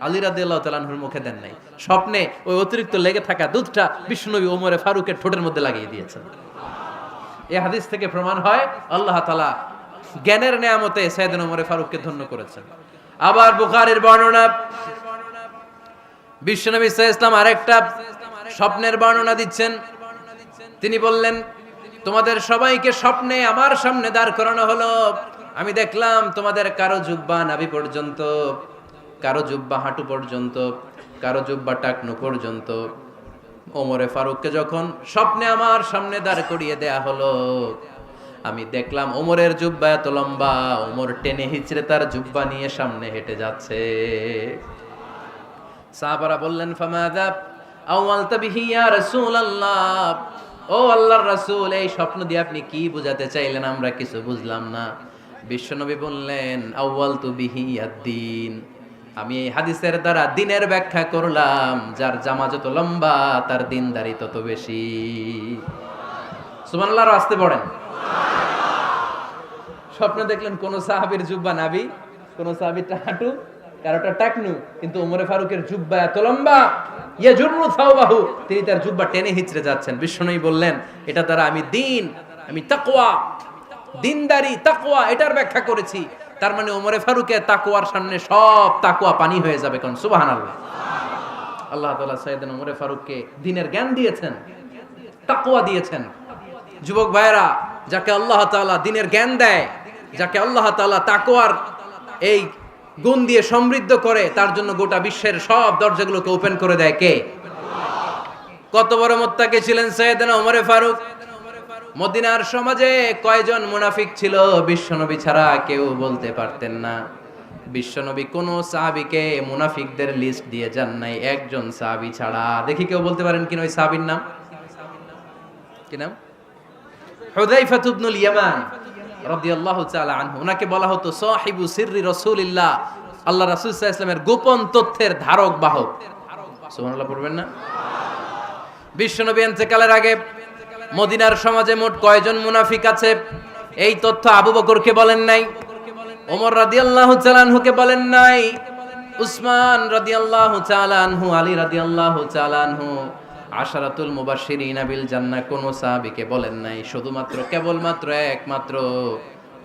আলী রাদিয়াল্লাহু তাআলা আনহুর মুখে দেন নাই। স্বপ্নে ওই অতিরিক্ত লেগে থাকা দুধটা বিশ্বনবী ওমরে ফারুকের ঠোঁটের মধ্যে লাগিয়ে দিয়েছেন। এই হাদিস থেকে প্রমাণ হয় আল্লাহ তাআলা জ্ঞানের নেয়ামতে সাইয়েদনা ওমরে ফারুককে ধন্য করেছেন। আবার বুখারীর বর্ণনা, বিশ্বনবী সাল্লাল্লাহু আলাইহি ওয়াসাল্লাম আরেকটা স্বপ্নের বর্ণনা দিচ্ছেন। তিনি বললেন, তোমাদের সবাইকে স্বপ্নে আমার সামনে দাঁড় করানো হলো। আমি দেখলাম তোমাদের কারো জুব্বা নাভি পর্যন্ত, কারো জুব্বা হাঁটু পর্যন্ত, কারো জুব্বা টাকনু পর্যন্ত। ওমরে ফারুককে যখন স্বপ্নে আমার সামনে দাঁড় করিয়ে দেয়া হলো, আমি দেখলাম ওমরের জুব্বা এত লম্বা, ওমর টেনে হিচড়ে তার জুব্বা নিয়ে সামনে হেঁটে যাচ্ছে। সাহাবারা বললেন, ফামাযা আওয়ালতা বিহি ইয়া রাসূলুল্লাহ, ও আল্লাহর রাসূল, এই স্বপ্ন দিয়ে আপনি কি বোঝাতে চাইলেন, আমরা কিছু বুঝলাম না। বিশ্বনবী বললেন, আউয়ালতু বিহি আদ-দীন, আমি এই হাদিসের দ্বারা দ্বীনের ব্যাখ্যা করলাম, যার জামা যত লম্বা তার দ্বীনদারি তত বেশি। সুবহানাল্লাহ, আসতে পড়েন। স্বপ্নে দেখলেন কোন সাহাবীর জুব্বা নাভি, কোন সাহাবীর হাঁটু, কারোটা টাকনু, কিন্তু ওমরে ফারুকের জুব্বা এত লম্বা, ইয়াজুরু সাওবাহু, তিনি তার জুব্বা টেনে হিচড়ে যাচ্ছেন। বিশ্বনবী বললেন, এটা দ্বারা আমি দ্বীন, আমি তাকওয়া, দ্বীনদারি, তাকওয়া, এটার ব্যাখ্যা করেছি। তার মানে ওমরে ফারুকের তাকওয়ার সামনে সব তাকওয়া পানি হয়ে যাবে। কোন সুবহানাল্লাহ। আল্লাহ তাআলা সাইয়েদনা ওমরে ফারুককে দ্বীনের জ্ঞান দিয়েছেন, তাকওয়া দিয়েছেন। যুবক ভাইরা, যাকে আল্লাহ তাআলা দ্বীনের জ্ঞান দেয়, যাকে আল্লাহ তাআলা তাকওয়ার এই গুণ দিয়ে সমৃদ্ধ করে, তার জন্য গোটা বিশ্বের সব দরজাগুলোকে ওপেন করে দেয় কে? কত বড় মুত্তাকি ছিলেন সাইয়েদনা ওমরে ফারুক। মদিনার সমাজে কয়জন মুনাফিক ছিল বিশ্বনবী ছাড়া কেউ বলতে পারতেন না। বিশ্বনবী কোন সাহাবীকে মুনাফিকদের লিস্ট দিয়ে যান নাই, একজন সাহাবী ছাড়া। দেখি কেউ বলতে পারেন কিনা ওই সাহাবীর নাম? কি নাম? হুযায়ফা ইবনুল ইয়ামান রাদিয়াল্লাহু তাআলা আনহু। ওনাকে বলা হতো সাহিবু সিররি রাসূলিল্লাহ, আল্লাহ রাসূল সাল্লাল্লাহু আলাইহি ওয়াসাল্লামের গোপন তথ্যের ধারক বাহক। সুবহানাল্লাহ পড়বেন না? বিশ্বনবী ইন্তেকালের আগে মদিনার সমাজে মোট কয়জন মুনাফিক আছে, এই তথ্য আবু বকরকে বলেন নাই, ওমর রাদিয়াল্লাহু তাআলা আনহুকে বলেন নাই, উসমান রাদিয়াল্লাহু তাআলা আনহু, আলী রাদিয়াল্লাহু তাআলা আনহু, আশারাতুল মুবাশশিরিন বিল জান্নাহ কোন সাহাবীকে বলেন নাই। শুধুমাত্র কেবলমাত্র একমাত্র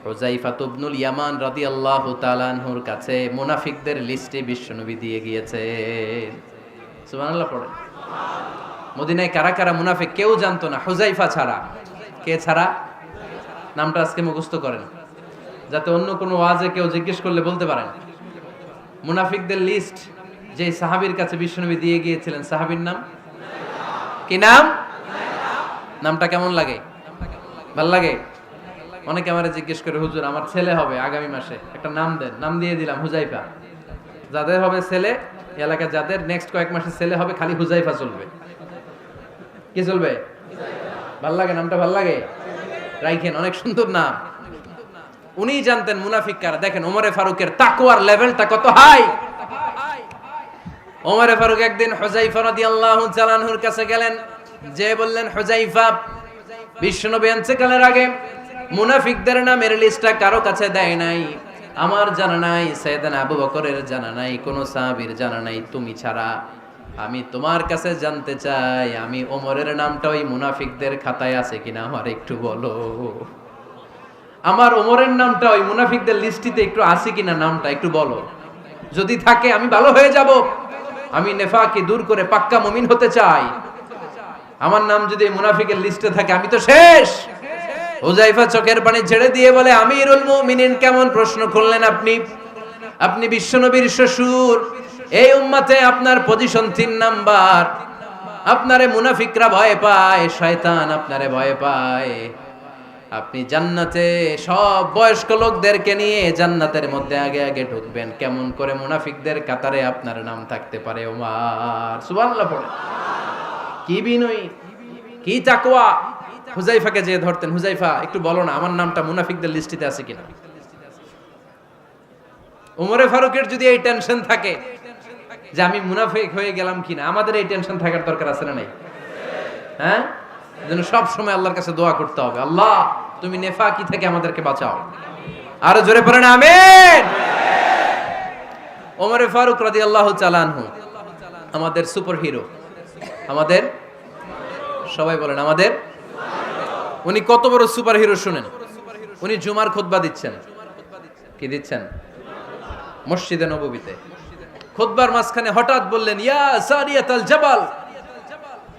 হুযায়ফা ইবনুল ইয়ামান রাদিয়াল্লাহু তাআলা আনহুর কাছে মুনাফিকদের লিস্টে বিশ্বনবী দিয়ে গিয়েছেন। সুবহানাল্লাহ পড়েন। মদিনায় কারা কারা মুনাফিক কেউ জানতো না হুযায়ফা ছাড়া। কে ছাড়া? নামটা আজকে মুখস্থ করেন, যাতে অন্য কোনো ওয়াজে কেউ জিজ্ঞেস করলে বলতে পারেন। মুনাফিকদের লিস্ট যে সাহাবীর কাছে বিশ্বনবী দিয়ে গিয়েছিলেন, সাহাবীর নাম কি? নাম? নামটা কেমন লাগে? ভাল লাগে? অনেকে আমারে জিজ্ঞেস করে, হুজুর আমার ছেলে হবে আগামী মাসে, একটা নাম দেন। নাম দিয়ে দিলাম হুযায়ফা। যাদের হবে ছেলে, এলাকায় যাদের নেক্সট কয়েক মাসে ছেলে হবে, খালি হুযায়ফা চলবে। কি চলবে? ভাল লাগে? নামটা ভাল লাগে? রাইখেন, অনেক সুন্দর নাম। উনি জানতেন মুনাফিক কারা। দেখেন ওমরে ফারুকের তাকওয়ার লেভেলটা কত হাই। ওমরে ফারুক একদিন হুযায়ফা রাদিয়াল্লাহু তাআলা আনহুর কাছে গেলেন, যে বললেন, হুযায়ফা, বিশ্বনবী ইন্তেকালের আগে মুনাফিকদের নামের লিস্টটা কারো কাছে দেয় নাই, আমার জানা নাই, সাইয়েদনা আবু বকরের জানা নাই, কোন সাহাবীর জানা নাই, তুমি ছাড়া। আমি তোমার কাছে জানতে চাই, আমি ওমরের নামটা ওই মুনাফিকদের খাতায় আছে কিনা আমার একটু বলো। আমার ওমরের নামটা ওই মুনাফিকদের লিস্টিতে একটু আছে কিনা, নামটা একটু বলো। যদি থাকে আমি ভালো হয়ে যাব। আমি নেফাকি দূর করে পাক্কা মুমিন হতে চাই। আমার নাম যদি মুনাফিকের লিস্টে থাকে আমি তো শেষ। হুযায়ফা চোখের পানি ছেড়ে দিয়ে বলে, আমিরুল মুমিনিন, কেমন প্রশ্ন করলেন আপনি? আপনি বিশ্বনবীর শ্বশুর, এই উম্মতে আপনার পজিশন 3 নাম্বার। আপনারে মুনাফিকরা ভয় পায়, শয়তান আপনারে ভয় পায়। আপনি জান্নাতে সব বয়স্ক লোকদেরকে নিয়ে জান্নাতের মধ্যে আগে আগে ঢুকবেন। কেমন করে মুনাফিকদের কাতারে আপনার নাম থাকতে পারে ওমর? সুবহানাল্লাহ পড়ে। কি বিনয়ী, কি তাকওয়া। হুযায়ফাকে যে ধরতেন, হুযায়ফা একটু বলো না আমার নামটা মুনাফিকদের লিস্টিতে আছে কিনা। ওমরে ফারুকের যদি এই টেনশন থাকে যে আমি মুনাফিক হয়ে গেলাম কিনা, আমাদের এই টেনশন থাকার দরকার আছে না নাই? হ্যাঁ, যেন সব সময় আল্লাহর কাছে দোয়া করতে হবে, আল্লাহ তুমি নেফাকি থেকে আমাদেরকে বাঁচাও। আরো জোরে পড়েন আমিন। ওমরে ফারুক রাদিয়াল্লাহু তাআলা আনহু আমাদের সুপার হিরো, আমাদের সবাই বলেন আমাদের। উনি কত বড় সুপার হিরো শুনেন। উনি জুমার খুতবা দিচ্ছেন। কি দিচ্ছেন? মসজিদে নববীতে খুতবার মাঝখানে হঠাৎ বললেন, ইয়া সারিয়াতাল জাবাল,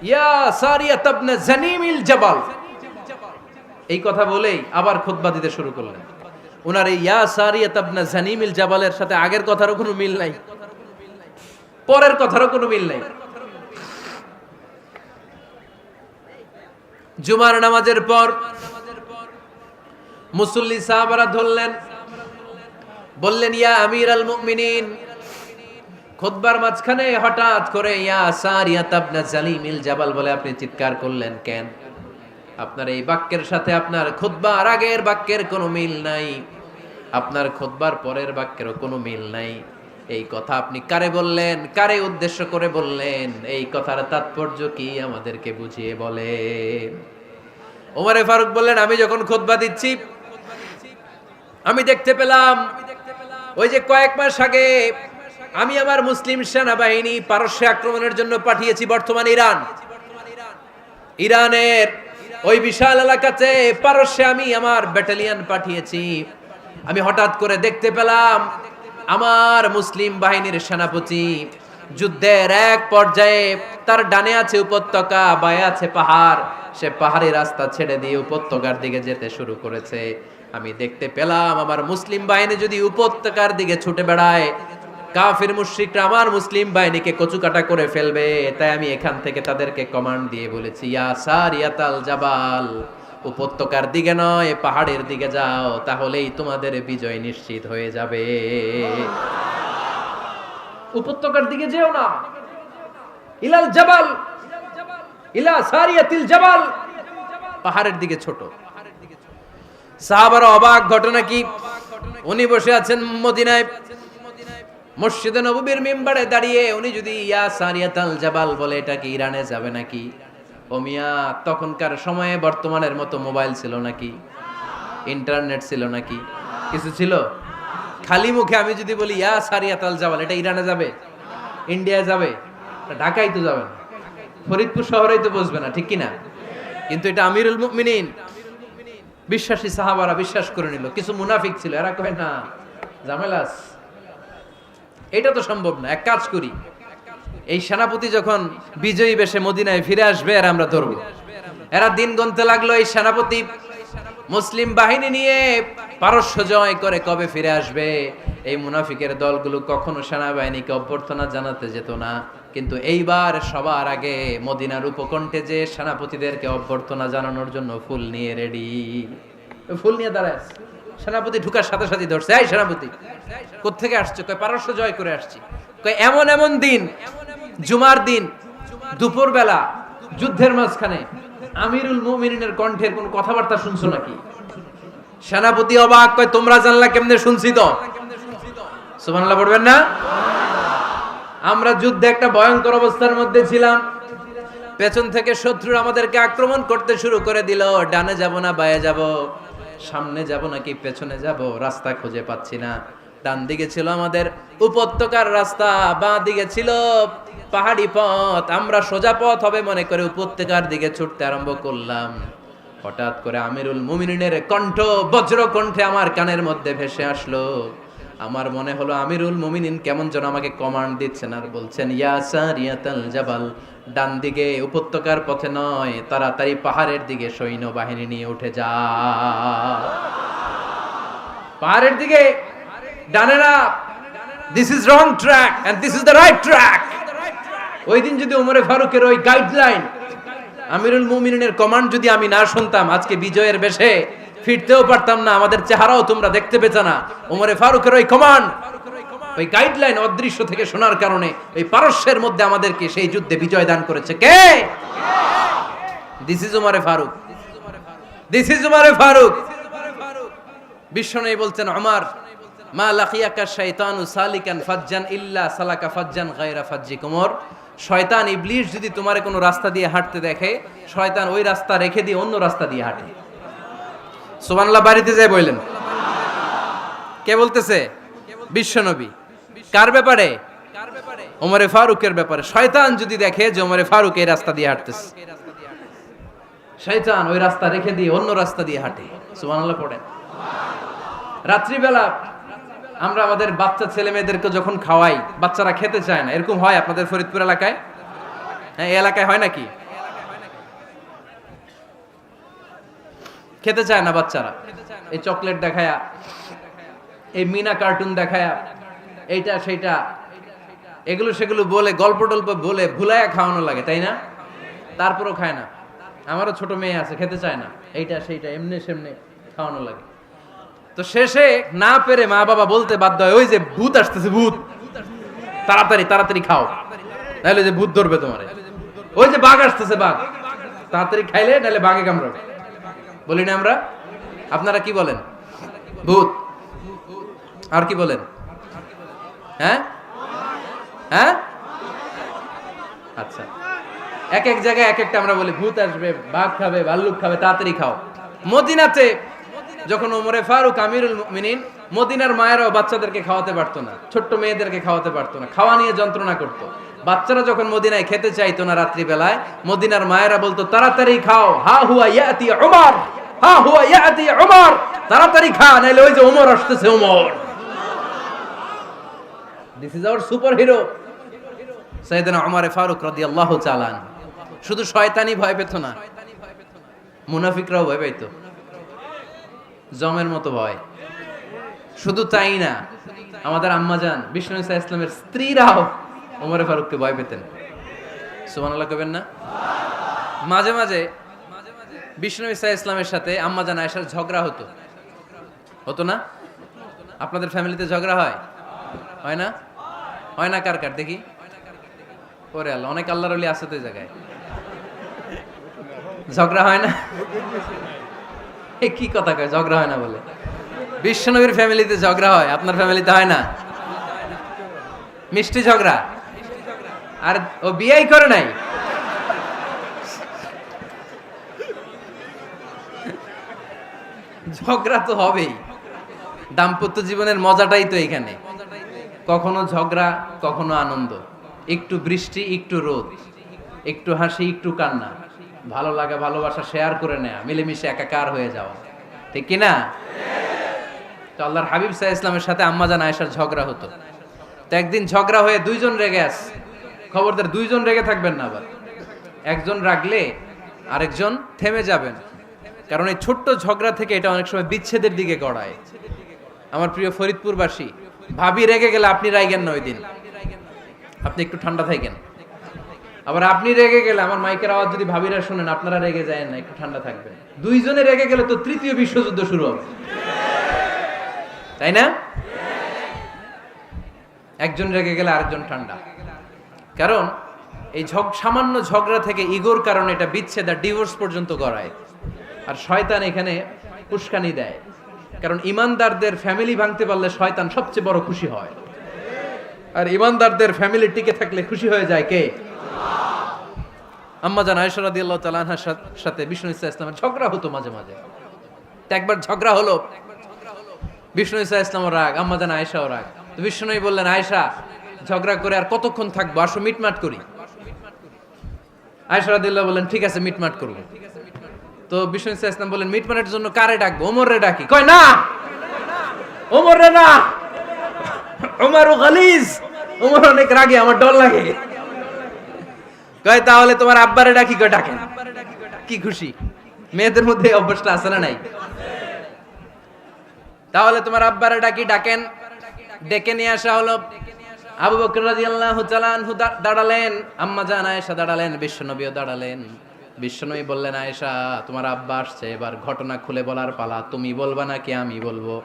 ইয়া সারিয়াত ইবনে জানিমিল জাবাল। এই কথা বলেই আবার খুতবা দিতে শুরু করলেন। ওনার এই ইয়া সারিয়াত ইবনে জানিমিল জাবালের সাথে আগের কথারও কোনো মিল নাই, পরের কথারও কোনো মিল নাই। জুমার নামাজের পর মুসল্লি সাহাবারা ধরলেন, বললেন ইয়া আমিরাল মুমিনিন। খুতবার মাঝখানে হঠাৎ করে ইয়া সারিয়াত ইবনে জালিমিল জাবাল বলে আপনি চিৎকার করলেন কেন? আপনার এই বাক্যের সাথে আপনার খুতবার আগের বাক্যের কোনো মিল নাই, আপনার খুতবার পরের বাক্যেরও কোনো মিল নাই। এই কথা আপনি কারে বললেন, কারে উদ্দেশ্য করে বললেন? এই কথার তাৎপর্য কি আমাদেরকে বুঝিয়ে বলেন। ওমরে ফারুক বললেন, আমি যখন খুতবা দিচ্ছি আমি দেখতে পেলাম ওই যে কয়েক মাস আগে আমি আমার মুসলিম সেনাবাহিনী পারস্যে আক্রমণের জন্য পাঠিয়েছি, বর্তমান ইরানের ওই বিশাল এলাকাতে পারস্যে আমি আমার ব্যাটালিয়ন পাঠিয়েছি। আমি হঠাৎ করে দেখতে পেলাম আমার মুসলিম বাহিনীর সেনাপতি যুদ্ধের এক পর্যায়ে তার ডানে আছে উপত্যকা, বায়ে আছে পাহাড়, সে পাহাড়ি রাস্তা ছেড়ে দিয়ে উপত্যকার দিকে যেতে শুরু করেছে। আমি দেখতে পেলাম আমার মুসলিম বাহিনী যদি উপত্যকার দিকে ছুটে বেড়ায়, কাফির মুশরিকরা আমার মুসলিম বাহিনীকে কচুকাটা করে ফেলবে। তাই আমি এখান থেকে তাদেরকে কমান্ড দিয়ে বলেছি, ইয়া সারিয়াতাল জাবাল, উপত্যকার দিকে নয় পাহাড়ের দিকে যাও, তাহলেই তোমাদের বিজয় নিশ্চিত হয়ে যাবে। উপত্যকার দিকে যেও না, ইলাল জাবাল, ইলা সারিয়াতিল জাবাল, পাহাড়ের দিকে ছোট। সাহাবারা অবাক, ঘটনা কি? উনি বসে আছেন মদিনায় মসজিদে নববীর মিম্বারে দাঁড়িয়ে, উনি যদি ইয়া সারিয়াতাল জাবাল বলে এটা কি ইরানে যাবে নাকি? ও মিয়া, তখনকার সময়ে বর্তমানের মতো মোবাইল ছিল নাকি, ইন্টারনেট ছিল নাকি, কিছু ছিল? খালি মুখে আমি যদি বলি ইয়া সারিয়াতাল জাবাল, এটা ইরানে যাবে, ইন্ডিয়া যাবে, ঢাকায় তো যাবে না, ফরিদপুর শহরেই তো বসবে না, ঠিক কিনা? কিন্তু এটা আমিরুল মুমিনিন বিশ্বাসী সাহাবারা বিশ্বাস করে নিল। কিছু মুনাফিক ছিল, এরা কয় না ঝামেলাস, এটা তো সম্ভব না। এক কাজ করি, এই সেনাপতি যখন বিজয়ী বেশে মদিনায় ফিরে আসবে আর আমরা ধরবো। এরা দিন গুনতে লাগলো, এই সেনাপতি মুসলিম বাহিনী নিয়ে পারস্য জয় করে কবে ফিরে আসবে। এই মুনাফিকের দলগুলো কখনো সেনাবাহিনীকে অভ্যর্থনা জানাতে যেত না, কিন্তু এইবার সবার আগে মদিনার উপকণ্ঠে যে সেনাপতিদেরকে অভ্যর্থনা জানানোর জন্য ফুল নিয়ে রেডি, ফুল নিয়ে দাঁড়ায়। সেনাপতি ঢুকার সাথে সাথে ধরছে, এই সেনাপতি কোত্থেকে আসছে? কয় পারস্য জয় করে আসছি। কয় এমন এমন দিন, জুমার দিন দুপুর বেলা যুদ্ধের মাঝখানে আমিরুল মুমিনিনের কণ্ঠের কোন কথাবার্তা শুনছো নাকি? সেনাপতি অবাক, কয় তোমরা জানলা কেমনে? শুনছি তো। সুবহানাল্লাহ পড়বেন না? আমরা যুদ্ধে একটা ভয়ঙ্কর অবস্থার মধ্যে ছিলাম, পেছন থেকে শত্রু আমাদেরকে আক্রমণ করতে শুরু করে দিল। ডানে যাব না বায়ে যাব, সামনে যাব নাকি পেছনে যাব, রাস্তা খুঁজে পাচ্ছি না। ডান দিকে ছিল আমাদের উপত্যকার রাস্তা, বাঁ দিকে ছিল পাহাড়ি পথ। আমরা সোজা পথ হবে মনে করে উপত্যকার দিকে ছুটতে আরম্ভ করলাম। হঠাৎ করে আমিরুল মুমিনিনের কণ্ঠ বজ্র কণ্ঠে আমার কানের মধ্যে ভেসে আসলো। আমার মনে হলো আমিরুল মুমিনিন কেমন যেন আমাকে কমান্ড দিচ্ছেন আর বলছেন, ইয়া সারিয়াতাল জাবাল, ডান দিকে উপত্যকার পথে নয়, তাড়াতাড়ি পাহাড়ের দিকে সৈন্য বাহিনী নিয়ে উঠে যা। পাহাড়ের দিকে, ডানে না this is wrong track and this is the right track. ওই দিন যদি ওমরে ফারুকের ওই গাইডলাইন, আমিরুল মুমিনিনের কমান্ড যদি আমি না শুনতাম, আজকে বিজয়ের বেশে ফিরতেও পারতাম না, আমাদের চেহারাও তোমরা দেখতে পেতে না। ওমরে ফারুকের ওই কমান্ড, ওই গাইডলাইন অদৃশ্য থেকে শোনার কারণে ওই পারস্যের মধ্যে আমাদেরকে সেই যুদ্ধে বিজয় দান করেছে কে? দিস ইজ ওমরে ফারুক, দিস ইজ ওমরে ফারুক। বিশ্বনবী বলছেন, ওমর মা লাকিয়াকা শাইতানু সালিকান ফাজ্জান ইল্লা সালাকা ফাজ্জান গায়রা ফাজ্জিক। ওমর, শয়তান ইবলিস যদি তোমারে কোনো রাস্তা দিয়ে হাঁটতে দেখে, শয়তান ওই রাস্তা রেখে দিয়ে অন্য রাস্তা দিয়ে হাঁটে। সুবহানাল্লাহ বাড়িতে যায় বললেন। কে বলতেছে? বিশ্বনবী। কার ব্যাপারে? ওমরে ফারুকের ব্যাপারে। শয়তান যদি দেখে যে ওমরে ফারুক এই রাস্তা দিয়ে হাঁটতেছে, শয়তান ওই রাস্তা রেখে দিয়ে অন্য রাস্তা দিয়ে হাঁটে। সুবহানাল্লাহ পড়েন। রাত্রিবেলা আমরা আমাদের বাচ্চা ছেলে মেয়েদেরকে যখন খাওয়াই, বাচ্চারা খেতে চায় না, এরকম হয় আপনাদের ফরিদপুর এলাকায়? হ্যাঁ, এই এলাকায় হয় নাকি? খেতে চায় না বাচ্চারা, এই চকলেট দেখায়া, এই মিনা কার্টুন দেখায়া, এইটা সেইটা, এগুলো সেগুলো বলে, গল্প টল্প বলে ভুলায়া খাওয়ানো লাগে, তাই না? তারপরও খায় না। আমারও ছোট মেয়ে আছে, খেতে চায় না, এইটা সেইটা এমনি সেমনে খাওয়ানো লাগে। তো শেষে না পেরে মা বাবা বলতে বাধ্য হয়, ওই যে ভূত আসতেছে, ভূত, তাড়াতাড়ি তাড়াতাড়ি খাও, নাহলে যে ভূত ধরবে তোমারে। ওই যে বাঘ আসতেছে, বাঘ, তাড়াতাড়ি খাইলে নাহলে বাঘে কামড়াবে। বলি না আমরা? আপনারা কি বলেন? ভূত। আর কি বলেন? হ্যাঁ হ্যাঁ, আচ্ছা, এক এক জায়গায় এক একটা আমরা বলি, ভূত আসবে, বাঘ খাবে, ভাল্লুক খাবে, তাড়াতাড়ি খাও। মদিনাতে যখন ওমরে ফারুক আমিরুল মুমিনিন, মদিনার মায়েরাও বাচ্চাদেরকে খাওয়াতে পারতো না, ছোট্ট মেয়েদেরকে খাওয়াতে পারতো না, খাওয়া নিয়ে যন্ত্রণা করতো। বাচ্চারা যখন মদিনায় খেতে চাইতো না রাত্রি বেলায়, মদিনার মায়েরা বলতো, তাড়াতাড়ি খাও, হা হুয়া ইয়াতি উমর, হা হুয়া ইয়াতি উমর, তাড়াতাড়ি খা, নাইলে ওই যে ওমর আসতেছে, Omar. This is our super hero সাইয়েদনা ওমর ফারুক রাদিয়াল্লাহু তাআলা আনহু। শুধু শয়তানি ভয় পেত না, মুনাফিকরাও ভয় পাইতো, জমের মতো ভয়। শুধু তাই না, আমাদের আম্মাজান বিষ্ণু ইসা ইসলামের স্ত্রীরাও ওমরে ফারুককে ভয় পেতেন। সুবহানাল্লাহ কইবেন না? মাঝে মাঝে বিষ্ণু ইসা ইসলামের সাথে আম্মাজান আয়েশার ঝগড়া হতো, হতো না? আপনাদের ফ্যামিলিতে ঝগড়া হয়? হয় না? হয় না? কার কার দেখি? ওরে আল্লাহ, অনেক আল্লাহর ওলি আছে তো এই জায়গায়। ঝগড়া হয় না? কি কথা কয়, ঝগড়া হয় না বলে? বিশ্বনবীর ফ্যামিলিতে ঝগড়া হয়, আপনার ফ্যামিলিতে হয় না? মিষ্টি ঝগড়া। আর ও বিয়েই করে নাই। ঝগড়া তো হবেই, দাম্পত্য জীবনের মজাটাই তো এখানে। কখনো ঝগড়া, কখনো আনন্দ, একটু বৃষ্টি, একটু রোদ, একটু হাসি, একটু কান্না, ভালো লাগা, ভালোবাসা শেয়ার করে নেয়া, মিলেমিশে একাকার হয়ে যাওয়া, ঠিক কিনা? তো আল্লাহর হাবিব সাল্লাল্লাহু আলাইহি ইসলামের সাথে আম্মাজান আয়েশার ঝগড়া হতো। তো একদিন ঝগড়া হয়ে দুইজন রেগে আছে। খবরদার দুইজন রেগে থাকবেন না, আবার একজন রাগলে আরেকজন থেমে যাবেন, কারণ এই ছোট্ট ঝগড়া থেকে এটা অনেক সময় বিচ্ছেদের দিকে গড়ায়। আমার প্রিয় ফরিদপুরবাসী, ভাবি রেগে গেলে আপনি রাইগেন না, ওই দিন আপনি একটু ঠান্ডা থাকেন। আবার আপনি রেগে গেলে, আমার মাইকের আওয়াজ যদি ভাবিরা শুনেন, আপনারা রেগে যায় না, একটু ঠান্ডা থাকবেন। দুইজনে রেগে গেলে তো তৃতীয় বিশ্বযুদ্ধ শুরু হবে, তাই না? একজন রেগে গেলে আরেকজন ঠান্ডা, কারণ এই সামান্য ঝগড়া থেকে ইগোর কারণে এটা বিচ্ছেদ আর ডিভোর্স পর্যন্ত গড়ায়। আর শয়তান এখানে উস্কানি দেয়, কারণ ইমানদারদের ফ্যামিলি ভাঙতে পারলে শয়তান সবচেয়ে বড় খুশি হয়, আর ইমানদারদের ফ্যামিলি টিকে থাকলে খুশি হয়ে যায় কে? আম্মাজান আয়েশা রাদিয়াল্লাহু তাআলা আনহার সাথে বিষ্ণু ইসা ইসলামের ঝগড়া হতো মাঝে মাঝে। তো একবার ঝগড়া হলো, বিষ্ণু ইসা ইসলামের রাগ, আম্মাজান আয়েশাও রাগ। তো বিষ্ণুই বললেন, আয়েশা, ঝগড়া করে আর কতক্ষণ থাকবো, আসো মিটমাট করি। আয়েশা রাদিয়াল্লাহু বললেন, ঠিক আছে, মিটমাট করব। তো বিষ্ণু ইসা ইসলাম বললেন, মিটমাটের জন্য কারে ডাকবো? ওমরে ডাকি। কয় না, ওমরে না, ওমরু গালিজ, ওমর অনেক রাগে, আমার ডর লাগে। কয় তাহলে তোমার আব্বারে ডাকি। কয় ডাকেন। কি খুশি! মেয়েদের মধ্যে অভ্যাসটা আছে না নাই? তাহলে তোমার আব্বারে ডাকি, ডাকেন। ডেকে নিয়ে আসা হলো। আবু বকর রাদিয়াল্লাহু তাআলা আনহু দাঁড়ালেন, আম্মা জান আয়েশা দাঁড়ালেন, বিশ্বনবীও দাঁড়ালেন। বিশ্বনবী বললেন, আয়েশা তোমার আব্বা আসছে, এবার ঘটনা খুলে বলার পালা, তুমি বলবা নাকি আমি বলবো?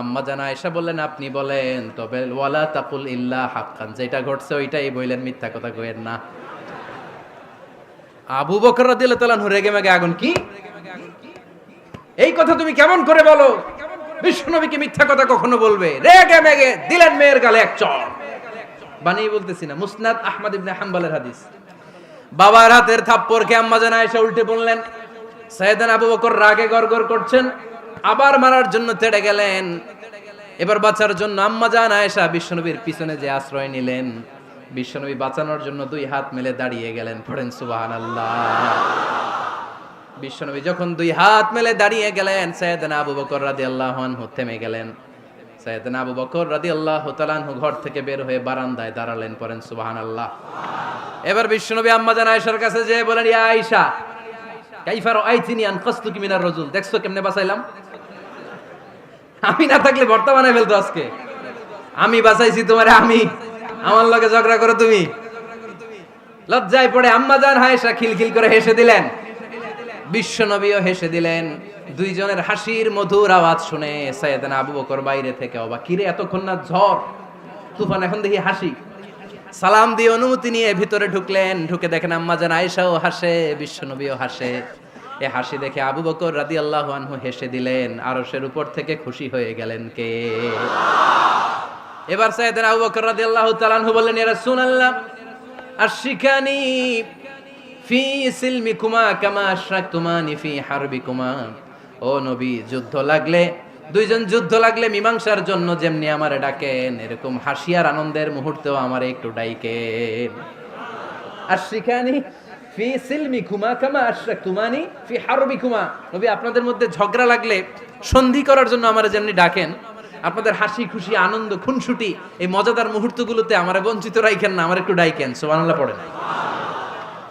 আম্মা জান আয়েশা বললেন, আপনি বলেন, তবে ওয়ালা তাকুল ইল্লা হাক্কান, যেটা ঘটছে ওইটাই বললেন, মিথ্যা কথা কইেন না। আবু বকর রাদিয়াল্লাহু তাআলা আনহু রেগে মেগে আগুন, কি এই কথা তুমি কেমন করে বলো? বিশ্বনবী কি মিথ্যা কথা কখনো বলবে? রেগে মেগে দিলেন মেয়ের গালে এক চড়। বানিয়ে বলতেছি না, মুসনাদ আহমদ ইবনে হাম্বলের হাদিস। বাবার হাতের থাপ্পড়কে আম্মা জান আয়েশা উল্টে বললেন। সাইয়েদনা আবু বকর রাগে গড়গড় করছেন, আবার মারার জন্য তেড়ে গেলেন। এবার বাঁচার জন্য আম্মা জান আয়েশা বিশ্বনবীর পিছনে যে আশ্রয় নিলেন, বিশ্বনবী বাঁচানোর জন্য দুই হাত মেলে দাঁড়িয়ে গেলেন। পড়েন সুবহানাল্লাহ। বিশ্বনবী যখন দুই হাত মেলে দাঁড়িয়ে গেলেন, সাইয়েদনা আবু বকর রাদিয়াল্লাহু আনহু থেমে গেলেন। সাইয়েদনা আবু বকর রাদিয়াল্লাহু তাআলা আনহু ঘর থেকে বের হয়ে বারান্দায় দাঁড়ালেন। পড়েন সুবহানাল্লাহ। এবার বিশ্বনবী আম্মা জান আয়েশার কাছে যেয়ে বলেন, ইয়া আয়েশা কাইফা রাআইতিনি আনকাসতুকি মিনার রাজুল, দেখছো কেমনে বাঁচাইলাম? আমি না থাকলে ভর্তা বানাই ফেলতো আজকে। আমি বাঁচাইছি তোমারে, আমি আমার লগে ঝগড়া করো তুমি? লজ্জায় পড়ে আম্মা জান আয়েশা খিলখিল করে হেসে দিলেন, বিশ্বনবীও হেসে দিলেন। দুইজনের হাসির মধুর আওয়াজ শুনে সাইয়েদনা আবু বকর বাইরে থেকে অবাক, কিরে এতক্ষণ না ঝড় তুফান, এখন দেখি হাসি। সালাম দিয়ে অনুমতি নিয়ে ভিতরে ঢুকলেন। ঢুকে দেখেন আম্মা জান আয়েশাও হাসে, বিশ্বনবীও হাসে। এ হাসি দেখে আবু বকর রাদিয়াল্লাহু আনহু হেসে দিলেন। আরশের উপর থেকে খুশি হয়ে গেলেন কে? এবার সাইয়েদনা আবু বকর রাদিয়াল্লাহু তাআলা আনহু বললেন, ইয়া রাসূলুল্লাহ আশরিকানি ফি সিলমিকুমা কামা আশরাকতুমানি ফি হারবিকুমা। ও নবী, যুদ্ধ লাগলে, দুইজন যুদ্ধ লাগলে মীমাংসার জন্য যেমনি আমারে ডাকেন, এরকম হাসি আর আনন্দের মুহূর্তেও আমারে একটু ডাইকেন। আশরিকানি ফি সিলমিকুমা কামা আশরাকতুমানি ফি হারবিকুমা। নবী, আপনাদের মধ্যে ঝগড়া লাগলে সন্ধি করার জন্য আমারে যেমনি ডাকেন, আপনাদের হাসি খুশি আনন্দ খুনসুটি এই মজাদার মুহূর্তগুলোতে আমারে বঞ্চিত রাখেন না, আমার একটু ডাইকেন। সুবহানাল্লাহ পড়েন।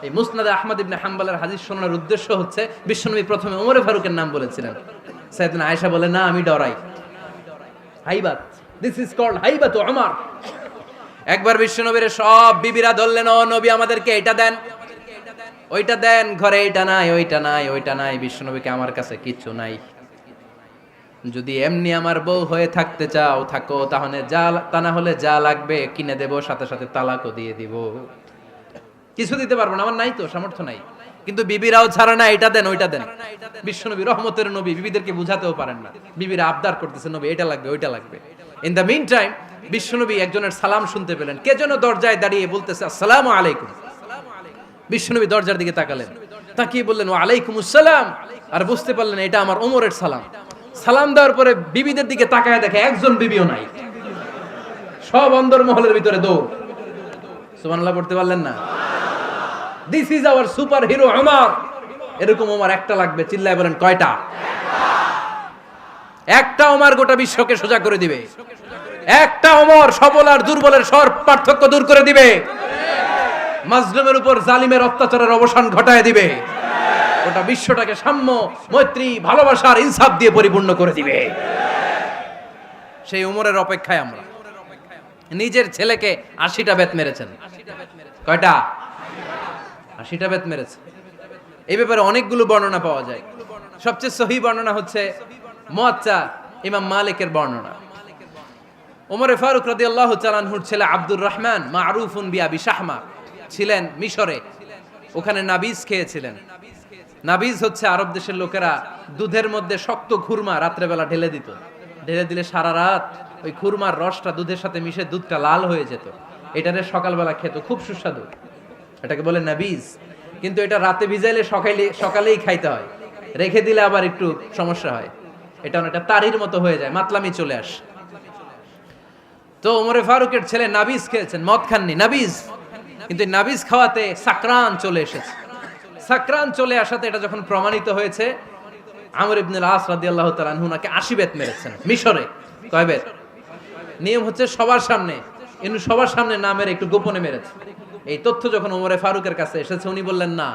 এই মুসনাদে আহমদ ইবনে হাম্বলের হাদিস শোনার উদ্দেশ্য হচ্ছে, বিশ্বনবী প্রথমে ওমর ফারুকের নাম বলেছিলেন। সাইয়েদনা আয়েশা বলে, না আমি ডরাই। হাইবাত, দিস ইজ কল্ড হাইবাত ওমর। একবার বিশ্বনবীর সব বিবিরা ধরলেন, ও নবী আমাদেরকে এটা দেন, ওইটা দেন, ঘরে এটা নাই, ওইটা নাই, ওইটা নাই। বিশ্বনবীকে, আমার কাছে কিচ্ছু নাই, যদি এমনি আমার বউ হয়ে থাকতে চাও থাকো, তাহলে তা না হলে যা লাগবে কিনে দেব, সাথে সাথে তালাকও দিয়ে দিব। কিছু দিতে পারবো না, আমার নাই তো, সামর্থ্য নাই। কিন্তু বিবিরাও ছাড়ে না, এটা দেন ওইটা দেন। বিশ্বনবী রহমতের নবী, বিবিদেরকে বুঝাতেও পারেন না, বিবিরা আবদার করতেছে, নবী এটা লাগবে ওইটা লাগবে। ইন দ্য মিন টাইম বিশ্বনবী একজনের সালাম শুনতে পেলেন। কে যেন দরজায় দাঁড়িয়ে বলতেছে, আসসালামু আলাইকুম। বিশ্বনবী দরজার দিকে তাকালেন, তাকিয়ে বললেন, ওয়া আলাইকুমুস সালাম। আর বুঝতে পারলেন এটা আমার ওমরের সালাম। সালাম দেওয়ার পরে বিবিদের দিকে তাকায় দেখে একজন বিবিও নাই, সব অন্দরমহলের ভিতরে দৌড়। সুবহানাল্লাহ পড়তে পারলেন না? This is our super hero Omar. এরকম ওমর একটা লাগবে, চিল্লায় বলেন কয়টা? একটা ওমর গোটা বিশ্বকে সোজা করে দিবে। একটা ওমর সবল আর দুর্বলের সব পার্থক্য দূর করে দিবে। মাজলুমের উপর জালিমের অত্যাচারের অবসান ঘটায় দিবে। গোটা বিশ্বটাকে সাম্য, মৈত্রী, ভালোবাসার ইনসাফ দিয়ে পরিপূর্ণ করে দিবে। সেই ওমরের অপেক্ষায় আমরা। নিজের ছেলেকে 80টা বেত মেরেছেন। কয়টা? 80টা বেত মেরেছে। এই ব্যাপারে অনেকগুলো বর্ণনা পাওয়া যায়। সবচেয়ে সহিহ বর্ণনা হচ্ছে মুয়াত্তা ইমাম মালিকের বর্ণনা। ওমরে ফারুক রাদিয়াল্লাহু তাআলা আনহুর ছেলে আব্দুর রহমান মারুফুন বিআবি শাহমা ছিলেন মিশরে। ওখানে নাবিজ খেয়েছিলেন। নাবিজ হচ্ছে আরব দেশের লোকেরা দুধের মধ্যে শক্ত খুরমা রাত্রেবেলা ঢেলে দিত। ঢেলে দিলে সারা রাত ওই খুরমার রসটা দুধের সাথে মিশে দুধটা লাল হয়ে যেত। এটারে সকালবেলা খেত, খুব সুস্বাদু। এটাকে বলে নাবিজ। কিন্তু এটা রাতে ভিজাইলে সকালেই খাইতে হয়, রেখে দিলে আবার একটু সমস্যা হয়। এটা অনেকটা তারির মতো হয়ে যায়, মাতলামি চলে আসে। তো ওমরে ফারুকের ছেলে নাবিজ খেয়েছেন, মদ খাননি, নাবিজ। কিন্তু নাবিজ খাওয়াতে সাকরান চলে এসেছে। সাকরান চলে আসাতে এটা যখন প্রমাণিত হয়েছে, আমর ইবনে আস রাদিয়াল্লাহু তাআলা আনহু নাকি 80 বেত মেরেছেন মিশরে। কয় বেত? নিয়ম হচ্ছে সবার সামনে, কিন্তু সবার সামনে না মেরে একটু গোপনে মেরেছে। এই তথ্য যখন ওমরে ফারুকের কাছে এসেছে, উনি বললেন, না,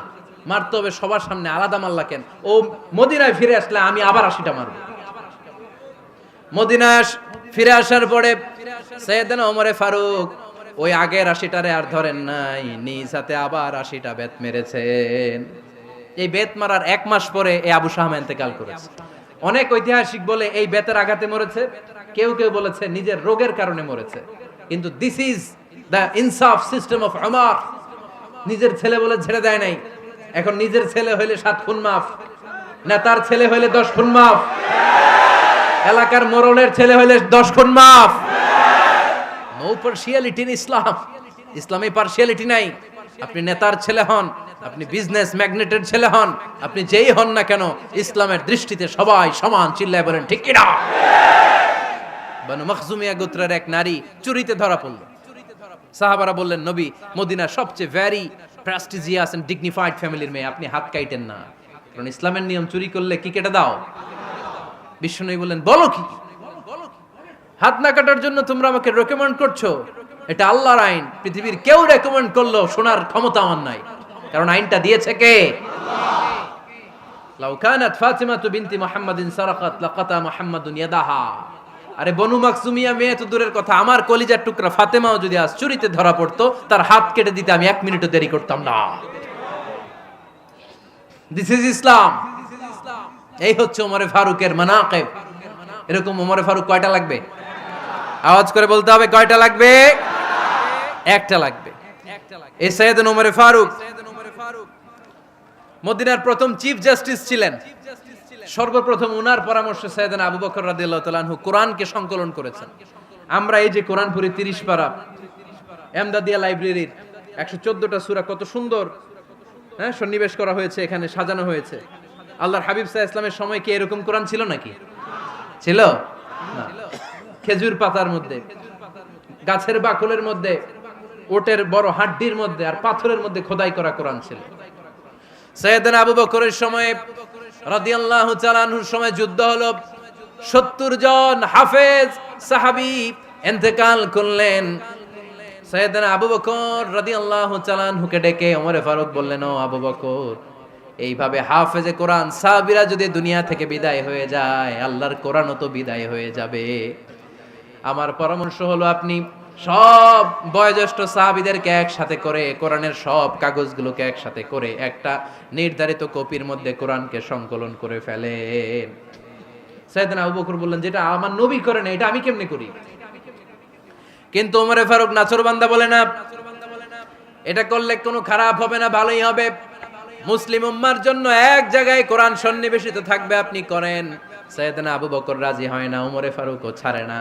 মারতে হবে সবার সামনে, আলাদা মারলা কেন? ও মদিনায় ফিরে আসলে আমি আবার 80টা মারব। মদিনায় ফিরে আসার পরে সাইয়েদনা ওমরে ফারুক ওই আগের 80টারে আর ধরেন নাই, নিজ হাতে আবার 80টা বেত মেরেছেন। এই বেত মারার 1 মাস পরে এই আবু শাহমা ইন্তেকাল করেছে। অনেক ঐতিহাসিক বলে এই বেতের আঘাতে মরেছে, কেউ কেউ বলেছে নিজের রোগের কারণে মরেছে। কিন্তু দিস ইজ দ্য ইনসাফ সিস্টেম অফ ওমর। নিজের ছেলে বলে ছেড়ে দেয় নাই। এখন নিজের ছেলে হইলে 7 খুন মাফ, নেতার ছেলে হইলে 10 খুন মাফ, এলাকার মোড়লের ছেলে হইলে 10 খুন মাফ। নো পার্সিয়ালিটি ইন ইসলাম। ইসলামে পার্সিয়ালিটি নাই। আপনি নেতার ছেলে হন, আপনি বিজনেস ম্যাগনেটের ছেলে হন, আপনি যেই হন না কেন, ইসলামের দৃষ্টিতে সবাই সমান। চিল্লায় বলেন ঠিক কি না? বানু মখজুমিয়া গোত্রের এক নারী চুরিতে ধরা পড়ল। সাহাবারা বললেন, নবী মদিনার সবচেয়ে ভেরি প্রেস্টিজিয়াস এন্ড ডিগনিফাইড ফ্যামিলির মেয়ে, আপনি হাত কাটেন না, কারণ ইসলামের নিয়ম চুরি করলে কি কেটে দাও। বিশ্বনবী বললেন, বলো কি? হাত না কাটার জন্য তোমরা আমাকে রেকমেন্ড করছো? এটা আল্লাহর আইন। পৃথিবীর কেউ রেকমেন্ড করলো শোনার ক্ষমতা আমার নাই, কারণ আইনটা দিয়েছে কে? লাউ কানাত ফাতিমাতু বিনতি মুহাম্মাদিন সারাকাত লাকাতা মুহাম্মাদুন ইয়াদাহা। আরে বনু মাকসুমিয়া মেয়ে তো দূরের কথা, আমার কলিজার টুকরা ফাতেমাও যদি আজ চুরিতে ধরা পড়তো, তার হাত কেটে দিতে আমি 1 মিনিটও দেরি করতাম না। দিস ইজ ইসলাম। এই হচ্ছে ওমরে ফারুকের মানাকিব। এরকম ওমরে ফারুক কয়টা লাগবে? আওয়াজ করে বলতে হবে, কয়টা লাগবে? একটা লাগবে। এই সাইয়েদনা ওমরে ফারুক মদিনার প্রথম চিফ জাস্টিস ছিলেন। সর্বপ্রথম উনার পরামর্শে সাইয়েদনা আবু বকর রাদিয়াল্লাহু তাআলা আনহু কোরআনকে সংকলন করেছেন। আমরা এই যে কোরআন পড়ি 30 পারা, এমদাদিয়া লাইব্রেরির 114টা সূরা, কত সুন্দর সন্নিবেশ করা হয়েছে, এখানে সাজানো হয়েছে। আল্লাহর হাবিব সাল্লাল্লাহু আলাইহি ওয়াসাল্লামের সময় কি এরকম কোরআন ছিল নাকি? ছিল না। খেজুর পাতার মধ্যে, গাছের বাকলের মধ্যে, ওটের বড় হাড্ডির মধ্যে আর পাথরের মধ্যে খোদাই করা কোরআন ছিল। সাইয়েদনা আবু বকরের সময় রাদিয়াল্লাহু তাআলা আনহুর সময় যুদ্ধ হলো, 70 জন হাফেজ সাহাবী ইন্তেকাল করলেন। সাইয়েদনা আবু বকর রাদিয়াল্লাহু তাআলা আনহুকে ডেকে ওমরে ফারুক বললেন, ও আবু বকর, এইভাবে হাফেজে কোরআন সাহাবীরা যদি দুনিয়া থেকে বিদায় হয়ে যায়, আল্লাহর কোরআনও তো বিদায় হয়ে যাবে। আমার পরামর্শ হলো আপনি সব বয়োজ্যেষ্ঠ সাহাবীদেরকে একসাথে করে কোরআনের সব কাগজগুলোকে একসাথে করে একটা নির্ধারিত কপির মধ্যে কোরআনকে সংকলন করে ফেলেন। সাইয়েদনা আবু বকর বললেন, যেটা আমার নবী করেন এটা আমি কেমনে করি? কিন্তু ওমরে ফারুক নাছোড়বান্দা বলে না, এটা করলে কোনো খারাপ হবে না, ভালোই হবে। মুসলিম উম্মার জন্য এক জায়গায় কোরআন সন্নিবেশিত থাকবে, আপনি করেন। সাইয়েদনা আবু বকর রাজি হয় না, ওমরে ফারুকও ছাড়ে না।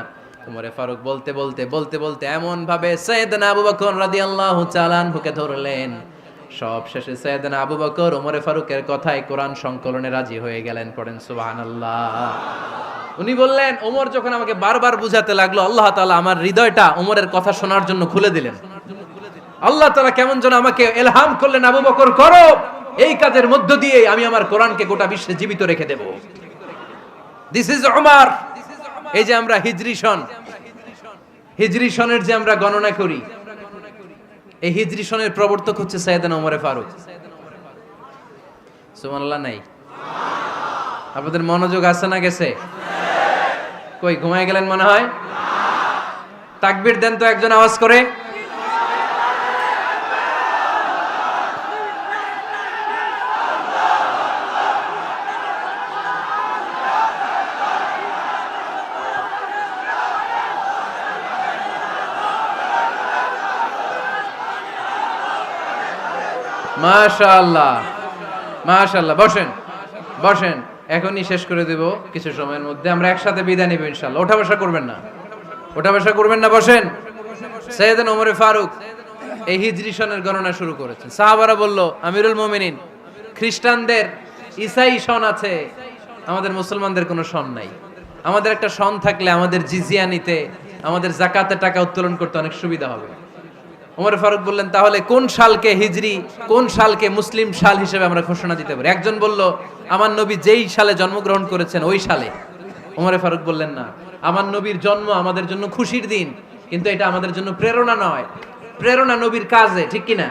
ওমরে ফারুক বলতে বলতে বলতে বলতে এমন ভাবে সাইয়েদনা আবু বকর রাদিয়াল্লাহু তাআলা আনহুকে ধরলেন, সব শেষে সাইয়েদনা আবু বকর ওমরে ফারুকের কথায় কোরআন সংকলনে রাজি হয়ে গেলেন। পড়েন সুবহানাল্লাহ। উনি বললেন, ওমর যখন আমাকে বারবার বুঝাতে লাগলো, আল্লাহ তাআলা আমার হৃদয়টা ওমরের কথা শোনার জন্য খুলে দিলেন। আল্লাহ তাআলা কেমন যেন আমাকে ইলহাম করলেন, আবু বকর করো, এই কাজের মধ্য দিয়ে আমি আমার কোরআনকে গোটা বিশ্বে জীবিত রেখে দেব। This is Omar. এই যে আমরা হিজরি সনের যে আমরা গণনা করি, এই হিজরি সনের প্রবর্তক হচ্ছে সাইয়েদনা ওমরে ফারুক। সুবহানাল্লাহ নাই? আপনাদের মনোযোগ আছে না গেছে? কই ঘুমায় গেলেন মনে হয়? তাকবীর দেন তো একজন আওয়াজ করে। মাশাআল্লাহ মাশাআল্লাহ। বসেন বসেন, এখনই শেষ করে দেব কিছু সময়ের মধ্যে। আমরা একসাথে বিদায় নেব ইনশাআল্লাহ। ওঠা বসা করবেন না, ওঠা বসা করবেন না, বসেন। সাইয়েদনা ওমরে ফারুক এই হিজরি সনের গণনা শুরু করেছেন। সাহাবারা বলল, আমিরুল মুমিনিন, খ্রিস্টানদের ঈসাই সন আছে, আমাদের মুসলমানদের কোনো সন নাই। আমাদের একটা সন থাকলে আমাদের জিজিয়া নিতে, আমাদের যাকাতের টাকা উত্তোলন করতে অনেক সুবিধা হবে। ওমর ফারুক বললেন, তাহলে কোন সালকে হিজরি, কোন সালকে মুসলিম সাল হিসেবে আমরা ঘোষণা দিতে পারি? একজন বলল, আমার নবী যেই সালে জন্মগ্রহণ করেছেন ওই সালে। ওমর ফারুক বললেন, না, আমার নবীর জন্ম আমাদের জন্য খুশির দিন, কিন্তু এটা আমাদের জন্য প্রেরণা নয়। প্রেরণা নবীর কাজে, ঠিক কিনা?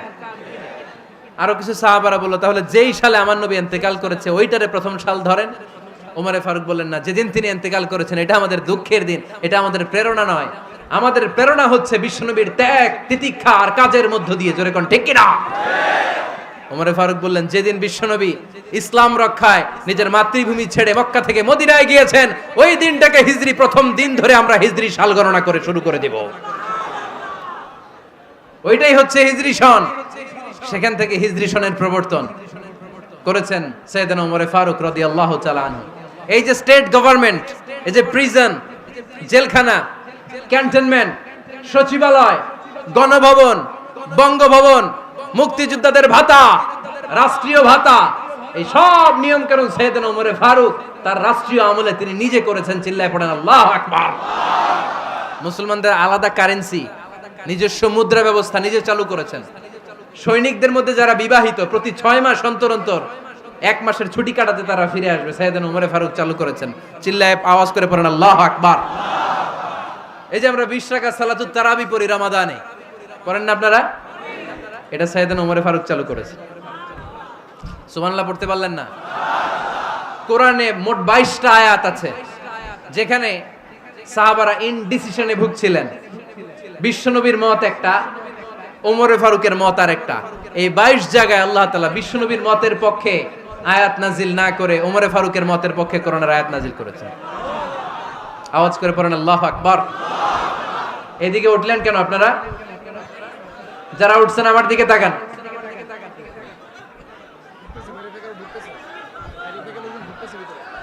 আরো কিছু সাহাবারা বলল, তাহলে যেই সালে আমার নবী ইন্তেকাল করেছে ওইটারে প্রথম সাল ধরেন। ওমর ফারুক বললেন, না, যেদিন তিনি ইন্তেকাল করেছেন এটা আমাদের দুঃখের দিন, এটা আমাদের প্রেরণা নয়। আমাদের প্রেরণা হচ্ছে বিশ্বনবীর ত্যাগ তিতিক্ষা আর কাজের মধ্য দিয়ে। জোরে কোন ঠিক কিনা? ওমরে ফারুক বললেন, যেদিন বিশ্বনবী ইসলাম রক্ষায় নিজের মাতৃভূমি ছেড়ে মক্কা থেকে মদিনায় গিয়েছেন, ওই দিনটাকে হিজরি প্রথম দিন ধরে আমরা হিজরি সাল গণনা করে শুরু করে দেব। ওইটাই হচ্ছে হিজরি সন। সেখান থেকে হিজরি সনের প্রবর্তন করেছেন সাইয়েদনা ওমরে ফারুক রাদিয়াল্লাহু তাআলা আনহু। এই যে স্টেট গভর্নমেন্ট, এই যে প্রিজন, জেলখানা, ক্যান্টনমেন্ট, সচিবালয়, গণভবন, বঙ্গভবন, মুক্তিযোদ্ধাদের ভাতা, রাষ্ট্রীয় ভাতা, এই সব নিয়ম কানুন সাইয়েদনা ওমরে ফারুক তার রাষ্ট্রীয় আমলে তিনি নিজে করেছেন। চিল্লায় পড়েন আল্লাহু আকবার। মুসলমানদের আলাদা কারেন্সি, নিজস্ব মুদ্রা ব্যবস্থা নিজে চালু করেছেন। সৈনিকদের মধ্যে যারা বিবাহিত, প্রতি 6 মাস অন্তর অন্তর 1 মাসের ছুটি কাটাতে তারা ফিরে আসবে, সাইয়েদনা ওমরে ফারুক চালু করেছেন। চিল্লায় আওয়াজ করে পড়েন আল্লাহু আকবার। এই যে আমরা 20 রাকাত সালাতুত তারাবি পড়ি রমাদানে, পড়েন না আপনারা? এটা সাইয়েদনা ওমরে ফারুক চালু করেছেন। সুবহানাল্লাহ পড়তে পারলেন না? কোরআনে মোট 22টা আয়াত আছে যেখানে সাহাবারা ইনডিসিশনে ভুগছিলেন। বিশ্বনবীর মত একটা, ওমরে ফারুকের মত আর একটা। এই 22 জায়গায় আল্লাহ তাআলা বিশ্বনবীর মতের পক্ষে আয়াত নাজিল না করে ওমরে ফারুকের মতের পক্ষে কোরআনের আয়াত নাজিল করেছেন। আওয়াজ করে পড়েন আল্লাহু আকবার। এদিকে উঠলেন কেন আপনারা? যারা উঠছেন আমার দিকে তাকান।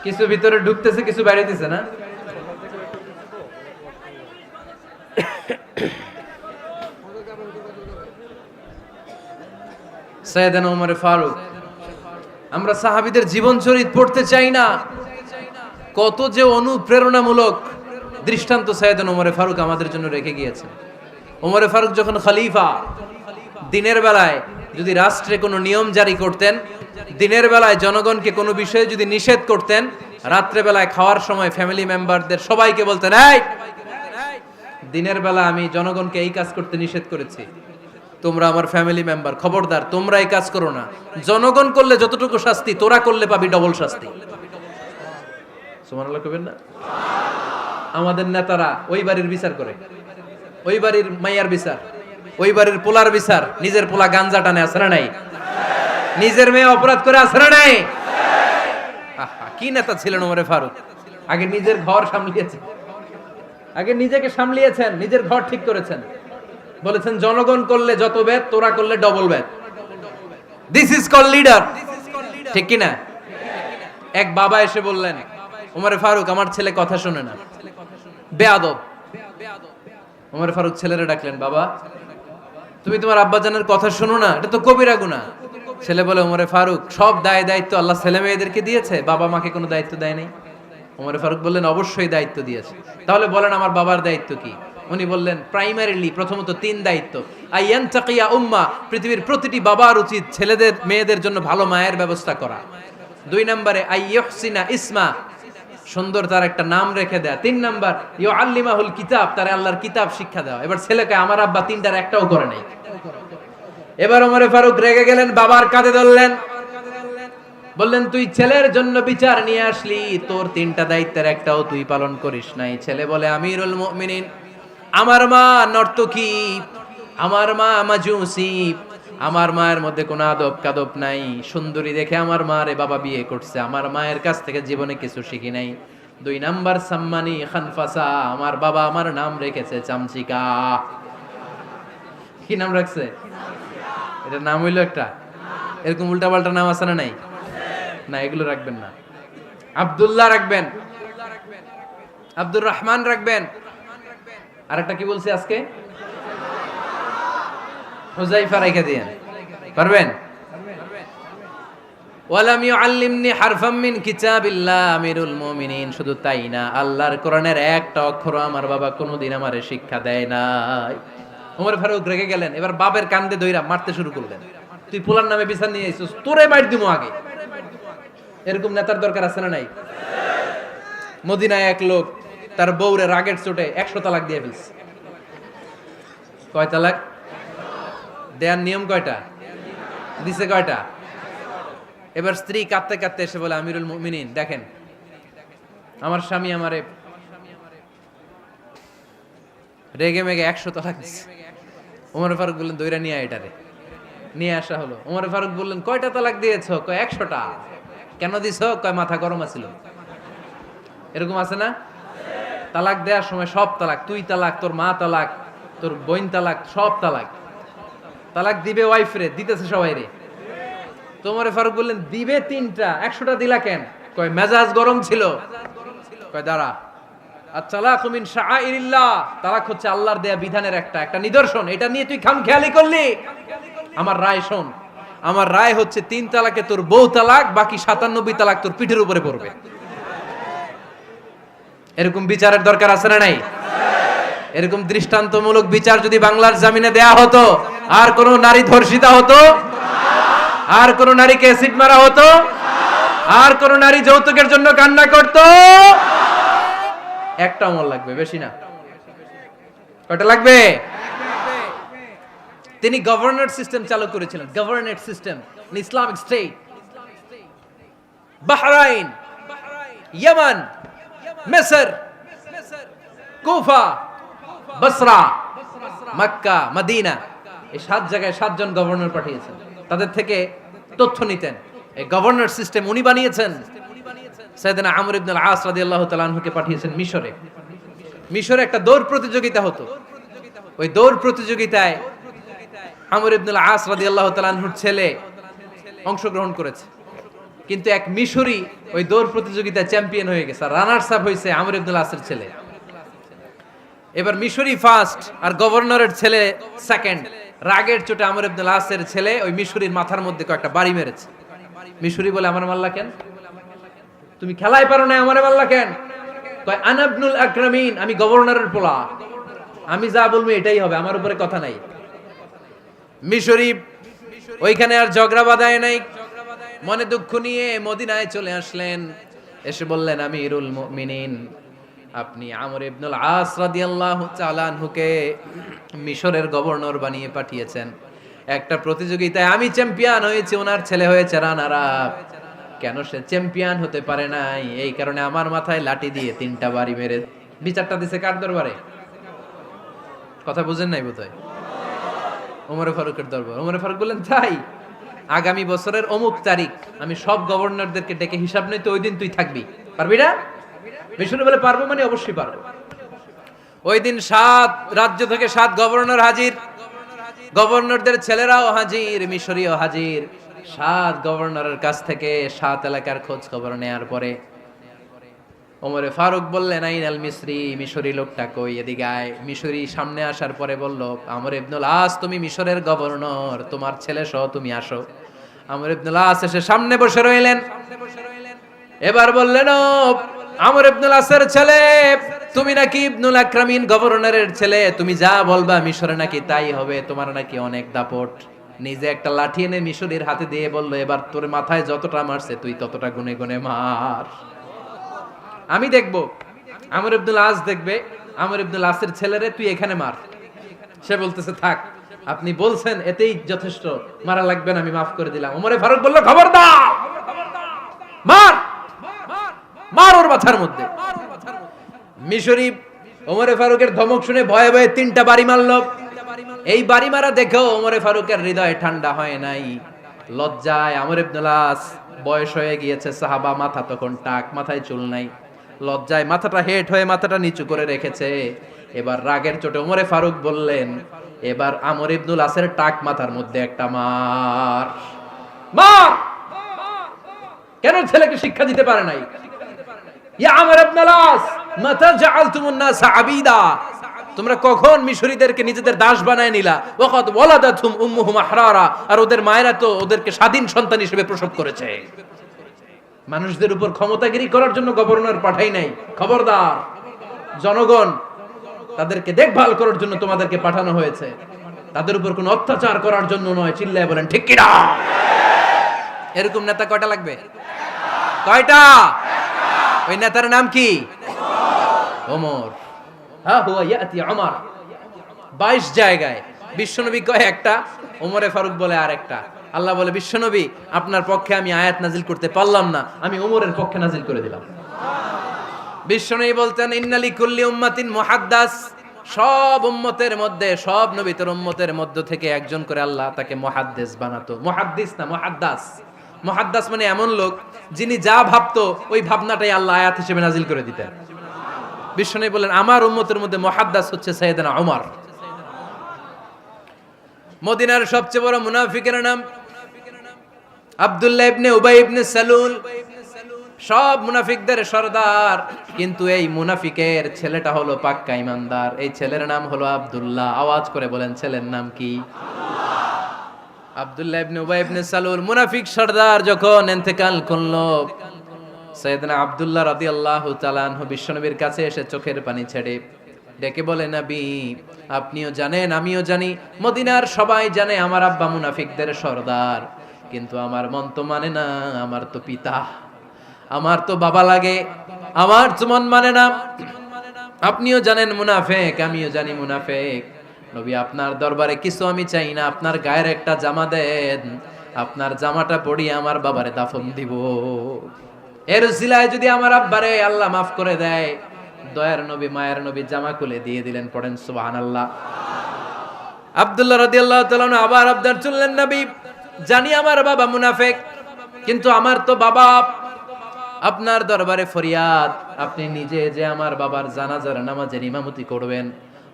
কিছু ভিতরে ঢুকতেছে, কিছু বাইরেতেছে না? সাইয়েদনা ওমরে ফারুক, আমরা সাহাবীদের জীবন চরিত পড়তে চাই না? কত যে অনুপ্রেরণামূলক দৃষ্টান্ত সাইয়েদনা ওমরে ফারুক আমাদের জন্য রেখে গিয়েছেন। ওমরে ফারুক যখন খলিফা, দিনের বেলায় যদি রাষ্ট্রে কোনো নিয়ম জারি করতেন, দিনের বেলায় জনগণকে কোনো বিষয়ে যদি নিষেধ করতেন, রাত্রে বেলায় খাওয়ার সময় ফ্যামিলি মেম্বারদের সবাইকে বলতেন, এই দিনের বেলা আমি জনগণকে এই কাজ করতে নিষেধ করেছি, তোমরা আমার ফ্যামিলি মেম্বার, খবরদার তোমরা এই কাজ করো না। জনগণ করলে যতটুকু শাস্তি, তোরা করলে পাবি ডবল শাস্তি। সুবহানাল্লাহ কইবেন না? আমাদের নেতারা ওই বাড়ির বিচার করে, ওই বাড়ির মাইয়ার বিচার, ওই বাড়ির পোলার বিচার। নিজের পোলা গাঞ্জা টানে, আছে না নাই? নিজের মেয়ে অপরাধ করে, আছে না নাই? কি নেতা ছিলেন ওমরে ফারুক! আগে নিজের ঘর সামলিয়েছেন, আগে নিজেকে সামলিয়েছেন, নিজের ঘর ঠিক করেছেন। বলেছেন জনগণ করলে যত বেদ, তোরা করলে double Veda. This is call leader, ঠিক কি না? এক বাবা এসে বললেন, ওমরে ফারুক আমার ছেলে কথা শোনে না, বেয়াদব। ওমরে ফারুক ছেলেরে ডাকলেন, বাবা তুমি তোমার আব্বাজানের কথা শোনো না, এটা তো কবিরা গুনাহ। ছেলে বলে, ওমরে ফারুক সব দায়িত্ব আল্লাহ ছেলে মেয়েদেরকে দিয়েছে, বাবা মাকে কোনো দায়িত্ব দেয় নাই। ওমরে ফারুক বললেন, অবশ্যই দায়িত্ব দিয়েছে। তাহলে বলেন আমার বাবার দায়িত্ব কি? উনি বললেন, প্রাইমারিলি প্রথমত 3 দায়িত্ব। আইয়ান তাকিয়া উম্মা, পৃথিবীর প্রতিটি বাবার উচিত ছেলেদের মেয়েদের জন্য ভালো মায়ের ব্যবস্থা করা। 2 নম্বরে আইয়ুহসিনা ইসমা, সুন্দর তার একটা নাম রেখে দেয়া। 3 নাম্বার ইউআল্লিমাহুল কিতাব, তার আল্লাহর কিতাব শিক্ষা দেওয়া। এবার ছেলেকে আমার আব্বা 3টার একটাও করে নাই। এবার ওমরে ফারুক রেগে গেলেন, বাবার কাঁধে ধরলেন, বললেন তুই ছেলের জন্য বিচার নিয়ে আসলি, তোর 3টা দায়িত্বের একটাও তুই পালন করিস নাই। ছেলে বলে, আমিরুল মুমিনিন, আমার মা নর্তকী, আমার মা মাজুসি, আমার মায়ের মধ্যে কোনো আদব কাদব নাই, সুন্দরী দেখে আমার মারে বাবা বিয়ে করছে, আমার মায়ের কাছ থেকে জীবনে কিছু শিখি নাই। 2 নাম্বার সাম্মানি খানফাসা, আমার বাবা আমার নাম রেখেছে চামচিকা। কি নাম রাখছে? এটা নাম হইলো একটা? এরকম উল্টাপাল্টা নাম আছে না নাই? না, এগুলো রাখবেন না। আব্দুল্লাহ রাখবেন, আব্দুর রহমান রাখবেন। আরেকটা কি বলছি আজকে? হুযায়ফা রেখে দিয়েন, পারবেন? ওয়ালাম ইউআল্লিমনি হারফাম মিন কিতাবিল্লাহ আমিরুল মুমিনিন। শুধু তাই না, আল্লাহর কোরআনের একটা অক্ষর আমার বাবা কোনোদিন আমারে শিক্ষা দেয় নাই। ওমর ফারুক রেগে গেলেন, এবার বাপের কান্দে ধইরা মারতে শুরু করলেন। তুই পোলার নামে বিচার নিয়ে আইছিস, তোরে মাইর দিমু আগে। এরকম নেতার দরকার আছে না নাই? মদিনায় এক লোক তার বউরে রাগের চোটে 100 তালাক দিয়ে ফেলছে। কয় তালাক দেয়ার নিয়ম? কয়টা দিছে? কয়টা? এবার স্ত্রী কাঁদতে কাঁদতে এসে বলে, আমিরুল মুমিনিন দেখেন, আমার স্বামী আমারে রেগে মেগে 100 তালাক দিছে। ওমর ফারুক বললেন দইরা নিয়ে এটারে নিয়ে আসা হলো। ওমর ফারুক বললেন কয়টা তালাক দিয়েছো? কয় 100টা। কেন দিছো? কয় মাথা গরম আছিল। এরকম আছে না? তালাক দেওয়ার সময় সব তালাক, তুই তালাক, তোর মা তালাক, তোর বোন তালাক, সব তালাক। তালাক দিবে ওয়াইফ রে, দিতেছে সবাই রে। তো ওমর ফারুক বললেন দিবে 3টা, 100টা দিলা কেন? কয় মেজাজ গরম ছিল। কয় দাঁড়া, আত-তালাকু মিন শাআইরিল্লাহ, তালাক হচ্ছে আল্লাহর দেয়া বিধানের একটা নিদর্শন। এটা নিয়ে তুই খামখেয়ালি করলি। আমার রায় শোন, আমার রায় হচ্ছে 3 তালাকে তোর বউ তালাক, বাকি 97 তালাক তোর পিঠের উপরে পড়বে। এরকম বিচারের দরকার আছে না নাই? এরকম দৃষ্টান্তমূলক বিচার যদি বাংলার জমিনে দেয়া হতো, আর কোন নারী ধর্ষিতা হতো, আর কোন নারীকে অ্যাসিড মারা হতো, আর কোন নারী যৌতুকের জন্য কান্না করত? একটা অমল লাগবে, বেশি না। কয়টা লাগবে? তিনি গভর্নর সিস্টেম চালু করেছিলেন, governor system, Islamic state. Bahrain, Yemen, মিসর, কুফা, বসরা, মক্কা, মদিনা, এই 7 জায়গায় 7 জন গভর্নর পাঠিয়েছেন। তাদের থেকে তথ্য নিতেন। এই গভর্নর সিস্টেম উনি বানিয়েছেন। সাইয়েদনা আমর ইবনে আল-আস রাদিয়াল্লাহু তাআলা আনহুকে পাঠিয়েছেন মিশরে। মিশরে একটা দৌড় প্রতিযোগিতা হতো। ওই দৌড় প্রতিযোগিতায় আমর ইবনে আল-আস রাদিয়াল্লাহু তাআলা আনহুর ছেলে অংশগ্রহণ করেছে। কিন্তু এক মিশরি ওই দৌড় প্রতিযোগিতায় চ্যাম্পিয়ন হয়ে গেছে, রানার্স আপ হয়েছে আমর ইবনে আল-আসের ছেলে। এবার মিশরি ফার্স্ট আর গভর্নরের ছেলে সেকেন্ড। রাগের চোটে আমর ইবনে আল-আসের ছেলে ওই মিশরির মাথার মধ্যে কয়েকটা বাড়ি মেরেছে। মিশরি বলে আমার মারলা কেন? তুমি খেলাই পারো না, আমারে মারলা কেন? কয় আনা ইবনুল আকরামিন, আমি গভর্নরের পোলা, আমি যা বলবো এটাই হবে, আমার উপরে কথা নাই। মিশরি ওইখানে আর ঝগড়া বাঁধায় নাই, মনে দুঃখ নিয়ে মদিনায় চলে আসলেন। এসে বললেন আমিরুল মুমিনিন, আপনি আমর ইবনুল আস রাদিয়াল্লাহু তাআলা আনহুকে মিশরের গভর্নর বানিয়ে পাঠিয়েছেন। একটা প্রতিযোগিতায় আমি চ্যাম্পিয়ন হয়েছি, ওনার ছেলে হয়েছে রানার আপ। কেন সে চ্যাম্পিয়ন হতে পারে নাই? এই কারণে আমার মাথায় লাঠি দিয়ে 3টা বাড়ি মেরে বিচারটা দিছে কার দরবারে? কথা বুঝেন নাই বোধহয়? ওমর ফারুকের দরবার। ওমর ফারুক বললেন তাই, আগামী বছরের অমুক তারিখ আমি সব গভর্নরদেরকে ডেকে হিসাব নেই, তো ওই দিন তুই থাকবি, পারবি না? মিশরে বলে পারবো, মানে অবশ্যই পারবো। ওই দিন 7 রাজ্য থেকে 7 গভর্নর হাজির, গভর্নরদের ছেলেরাও হাজির, মিশরীয় হাজির। 7 গভর্নরের কাছ থেকে 7 এলাকার খোঁজ খবর নেয়ার পরে ওমরে ফারুক বললেন আইনাল মিসরি, মিশরি লোকটা কই, এদিকে আয়। মিশরি সামনে আসার পরে বলল আমর ইবনুল আস, তুমি মিশরের গভর্নর, তোমার ছেলে সহ তুমি আসো। আমর ইবনুল আস এসে সামনে বসে রইলেন। এবার বললেন ও আমর ইবনুল আসের ছেলে, তুমি নাকি ইবনুল আকরামিন গভর্নরের ছেলে, তুমি যা বলবা মিশরে নাকি তাই হবে, তোমার নাকি অনেক দাপট। নিজে একটা লাঠি এনে মিশরীর হাতে দিয়ে বলল এবার তোর মাথায় যতটা মারছে তুই ততটা গুনে গুনে মার, আমি দেখবো। আমর ইবনুল আস দেখবে, আমর ইবনুল আসের ছেলেরে তুই এখানে মার। সে বলতেছে থাক, আপনি বলছেন এতেই যথেষ্ট, মারা লাগবে না, আমি মাফ করে দিলাম। ওমরে ফারুক বলল খবরদার, মার মার ওর মাথার মধ্যে। মিশরি ওমরে ফারুকের ধমক শুনে ভয়ে ভয়ে 3টা বাড়ি মারল। এই বাড়ি মারা দেখেও ওমরে ফারুকের হৃদয় ঠান্ডা হয় নাই। লজ্জায় আমর ইবনুল আস, বয়স হয়ে গিয়েছে সাহাবা, মাথা তখন টাক, মাথায় চুল নাই, লজ্জায় মাথাটা হেট হয়ে মাথাটা নিচু করে রেখেছে। এবার রাগের চোটে ওমরে ফারুক বললেন এবার আমর ইবনুল আসের টাক মাথার মধ্যে একটা মার। মার! কেন ছেলেকে শিক্ষা দিতে পারে নাই? ইয়া আমর ইবনুল আস, মাতা জাআলতুমুন নাস আবিদা, তোমরা কখন মিশরীদেরকে নিজেদের দাস বানায় নিলা? ওয়াকাদ ওয়ালাদাতুম উম্মুহুম আহরারা, আর ওদের মায়েরা তো ওদেরকে স্বাধীন সন্তান হিসেবে প্রসব করেছে। মানুষদের উপর ক্ষমতাগিরি করার জন্য গভর্নর পাঠাই নাই। খবরদার, জনগণ তাদেরকে দেখভাল করার জন্য তোমাদেরকে পাঠানো হয়েছে, তাদের উপর কোনো অত্যাচার করার জন্য নয়। চিল্লায় বলেন ঠিক কি না? এরকম নেতা কয়টা লাগবে? কয়টা? ওই নেতার নাম কি? ওমর। হ্যাঁ হুয়া ইয়াতি ওমর। 22 জায়গায় বিশ্বনবী কয় একটা, ওমরে ফারুক বলে আরেকটা। আল্লাহ বলে বিশ্বনবী আপনার পক্ষে আমি আয়াত নাজিল করতে পারলাম না, আমি ওমরের পক্ষে নাজিল করে দিলাম। বিশ্বনবী বলতেন ইন্নালি কুল্লি উম্মাতিন মুহাদ্দাস, সব উম্মতের মধ্যে, সব নবীর উম্মতের মধ্য থেকে একজন করে আল্লাহ তাকে মুহাদ্দিস বানাতো। মুহাদ্দিস না, মুহাদ্দাস। মুহাদ্দাস মানে এমন লোক যিনি যা ভাবতো ওই ভাবনাটাই আল্লাহ আয়াত হিসেবে নাজিল করে দিতেন। বিশ্বনবী বলেন, আমার উম্মতের মধ্যে মুহাদ্দাস হচ্ছে সাইয়েদনা ওমর। মদিনার সবচেয়ে বড় মুনাফিকের নাম আব্দুল্লাহ ইবনে উবাই ইবনে সালুল। সব মুনাফিকদের সরদার, কিন্তু এই মুনাফিকের ছেলেটা হলো পাক্কা ইমানদার। এই ছেলের নাম হলো আব্দুল্লাহ। আওয়াজ করে বলেন, ছেলের নাম কি? আব্দুল্লাহ ইবনে উবাই ইবনে সালুল। মুনাফিক সরদার যখন ইন্তেকাল করলো, সাইয়েদনা আব্দুল্লাহ রাদিয়াল্লাহু তাআলা আনহু বিশ্বনবীর কাছে এসে চোখের পানি ছেড়ে ডেকে বলে, নবী আপনিও জানেন আমিও জানি, মদিনার সবাই জানে আমার আব্বা মুনাফিকদের সরদার, কিন্তু আমার মন তো মানে না, আমার তো পিতা, আমার তো বাবা লাগে, আমার তো মন মানে না। আপনিও জানেন মুনাফিক, আমিও জানি মুনাফিক। নবী আপনার দরবারে কিছু আমি চাই না, আপনার গায়ের একটা জামা দেন, আপনার জামাটা পরিয়ে আমার বাবারে দাফন দিব। এর উসিলায় যদি আমার আব্বারে আল্লাহ মাফ করে দেয়, দয়ার নবী মায়ের নবী জামা খুলে দিয়ে দিলেন। পড়েন সুবহানাল্লাহ। আব্দুল্লাহ রাদিয়াল্লাহু তাআলা আবার আবদার চললেন, নবী জানি আমার বাবা মুনাফিক, কিন্তু আমার তো বাবা, আপনার দরবারে ফরিয়াদ, আপনি নিজে যে আমার বাবার জানাজার নামাজের ইমামতি করবেন।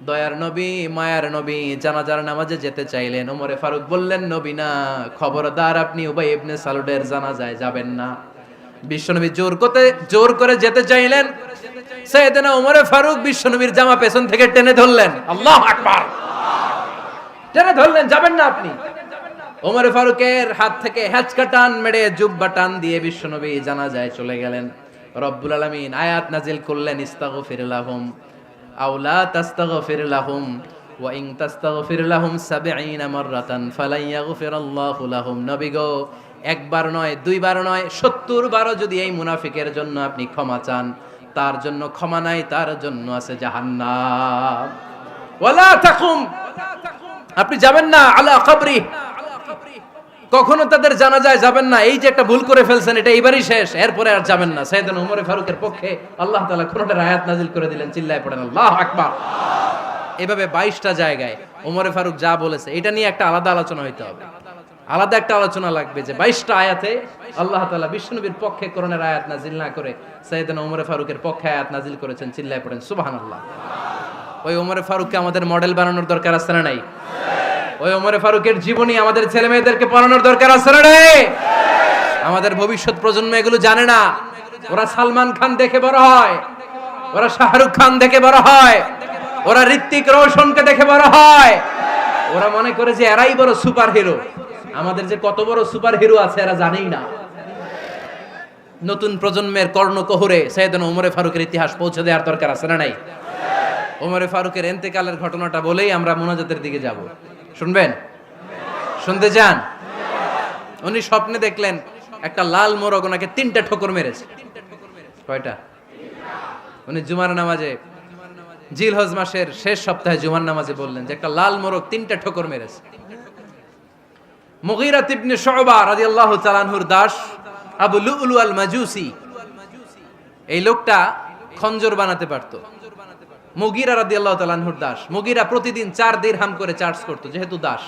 দয়ার নবী মায়ার নবী জানাজার নামাজে যেতে চাইলেন। ওমরে ফারুক বললেন, নবী না, খবরদার আপনি উবাই ইবনে সালুলের জানাজায় যাবেন না। বিশ্বনবী জোর করে যেতে চাইলেন। সাইয়েদনা ওমরে ফারুক বিশ্বনবীর জামা পেছন থেকে টেনে ধরলেন। আল্লাহু আকবার। টেনে ধরলেন, যাবেন না আপনি। ওমরে ফারুকের হাত থেকে হ্যাচকা টান মেরে জুব্বা টান দিয়ে বিশ্বনবী জানাজায় চলে গেলেন। রব্বুল আলামিন আয়াত নাজিল করলেন, ইস্তাগফির লাহুম আও লা তাস্তাগফির লাহুম ওয়া ইন তাস্তাগফির লাহুম ৭০ মাররাতান ফালান ইয়াগফিরাল্লাহু লাহুম। নবী গো, একবার নয়, দুইবার নয়, ৭০ বারও যদি এই মুনাফিকের জন্য আপনি ক্ষমা চান, তার জন্য ক্ষমা নাই, তার জন্য আছে জাহান্নাম। ওয়ালা তাকুম, আপনি যাবেন না আলা কবরি, কখনো তাদের জানাজায় যাবেন না। এই যে একটা ভুল করে ফেলছেন, এটা এইবারই শেষ, এরপরে আর যাবেন না। সাইয়েদনা ওমর ফারুকের পক্ষে আল্লাহ তাআলা কোনটা আয়াত নাজিল করে দিলেন। চিল্লায় পড়েন আল্লাহু আকবার। এভাবে 22টা জায়গায় ওমর ফারুক যা বলেছে, এটা নিয়ে একটা আলাদা আলোচনা হইতে হবে। আলাদা একটা আলোচনা লাগবে যে 22টা আয়াতে আল্লাহ তাআলা বিশ্বনবীর পক্ষে কোরআনের আয়াত নাজিল না করে সাইয়েদনা ওমর ফারুকের পক্ষে আয়াত নাজিল করেছেন। চিল্লায় পড়েন সুবহানাল্লাহ। ওই ওমর ফারুককে আমাদের মডেল বানানোর দরকার আছে না নাই? ওই ওমর ফারুকের জীবনী আমাদের ছেলে মেয়েদেরকে পড়ানোর দরকার আছে না নাই? আমাদের ভবিষ্যৎ প্রজন্ম এগুলো জানে না। ওরা সালমান খান দেখে বড় হয়, ওরা শাহরুখ খান দেখে বড় হয়, ওরা ঋত্বিক রোশনকে দেখে বড় হয়। ওরা মনে করে যে এরাই বড় সুপার হিরো। আমাদের যে কত বড় সুপার হিরো আছে এরা জানেই না। নতুন প্রজন্মের কর্ণকোহরে সাইয়েদনা ওমর ফারুকের ইতিহাস পৌঁছে দেওয়ার দরকার আছে না নাই? ওমর ফারুকের ইন্তেকালের ঘটনাটা বলেই আমরা মুনাজাতের দিকে যাব। শুনবেন? শুনতে চান? উনি স্বপ্নে দেখলেন একটা লাল মোরগ ওনাকে 3টা ঠোকর মেরেছে। কয়টা? উনি জুমার নামাজে, জিলহজ মাসের শেষ সপ্তাহে জুমার নামাজে বললেন যে একটা লাল মোরগ 3টা ঠোকর মেরেছে। মুগীরা ইবনে শুবা রাদিয়াল্লাহু তাআলা আনহুর দাস আবু লুলু আল মাজুসি, এই লোকটা খঞ্জর বানাতে পারতো। মুগীরা রাদিয়াল্লাহু তাআলা আনহুর দাস। মুগীরা প্রতিদিন 4 দিরহাম করে চার্জ করত, যেহেতু দাস।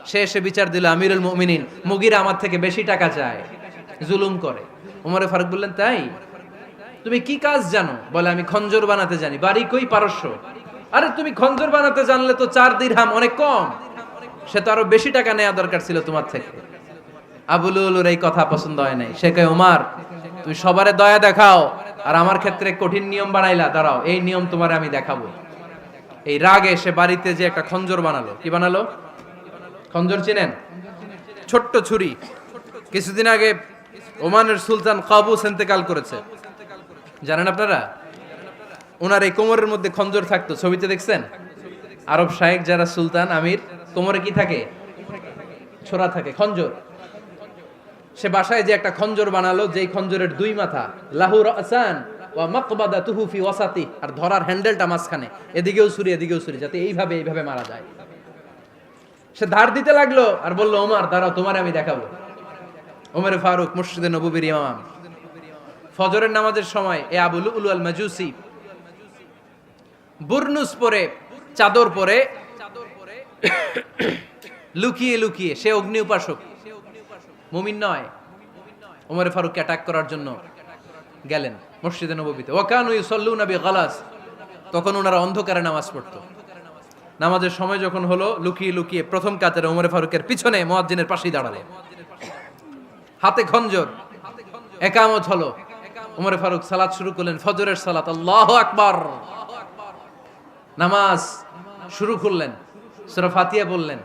সে এসে বিচার দিল, আমিরুল মুমিনিন, মুগীরা আমার থেকে বেশি টাকা চায়, জুলুম করে। ওমরে ফারুক বললেন, তাই? তুমি কি কাজ জানো? বলে, আমি খঞ্জর বানাতে জানি। বাড়ি কই? পারস্য। আরে তুমি খঞ্জর বানাতে জানলে তো 4 দিরহাম অনেক কম, সে তো আরো বেশি টাকা নেওয়া দরকার ছিল তোমার থেকে। আবু লুলুর এই কথা পছন্দ হয় নাই। সে কয়, ওমর তুমি সবারে দয়া দেখাও, আর আমার ক্ষেত্রে কঠিন নিয়ম বানাইলা, দাঁড়াও এই নিয়ম তোমারে আমি দেখাবো। এই রাগে সে বাড়িতে যে একটা খঞ্জর বানালো। কি বানালো? খঞ্জর চিনেন? ছোট্ট ছুরি। কিছুদিন আগে ওমানের সুলতান কাবুস ইন্তেকাল করেছে, জানেন আপনারা? ওনার এই কোমরের মধ্যে খঞ্জর থাকতো, ছবিতে দেখছেন? আরব শায়েখ যারা সুলতান আমির, কোমরে কি থাকে? ছোরা থাকে, খঞ্জর। সে বাসায় যে একটা খঞ্জর বানালো, যেই খঞ্জরের 2 মাথা, লাহু রাসান ওয়া মাকবাদাতুহু ফি ওয়াসাতি, আর ধরার হ্যান্ডেলটা মাঝখানে, এদিকেও ছুরি এদিকেও ছুরি, যাতে এইভাবে মারা যায়। সে ধার দিতে লাগলো আর বলল, ওমর দাঁড়াও তোমারে আমি দেখাবো। ওমর ফারুক মসজিদে নববীর ইমাম, ফজরের নামাজের সময় এ আবু লুলু আল মাজুসি বুরনুস পরে, চাদর পরে, লুকিয়ে লুকিয়ে, সে অগ্নি উপাসক, মুমিন নয়, ওমর ফারুককে অ্যাটাক করার জন্য গেলেন মসজিদে নববীতে। ওয়াকানু ইউসাল্লুনা বিগালাস, তখন ওনারা অন্ধকারে নামাজ পড়তো। নামাজের সময় যখন হলো, লুকিয়ে লুকিয়ে প্রথম কাতারে ওমর ফারুকের পিছনে মুয়াজ্জিনের পাশেই দাঁড়ালেন, হাতে খঞ্জর, একামত হলো। ওমর ফারুক সালাত শুরু করলেন, ফজরের সালাত, আল্লাহু আকবার। নামাজ শুরু করলেন, সূরা ফাতিহা বললেন।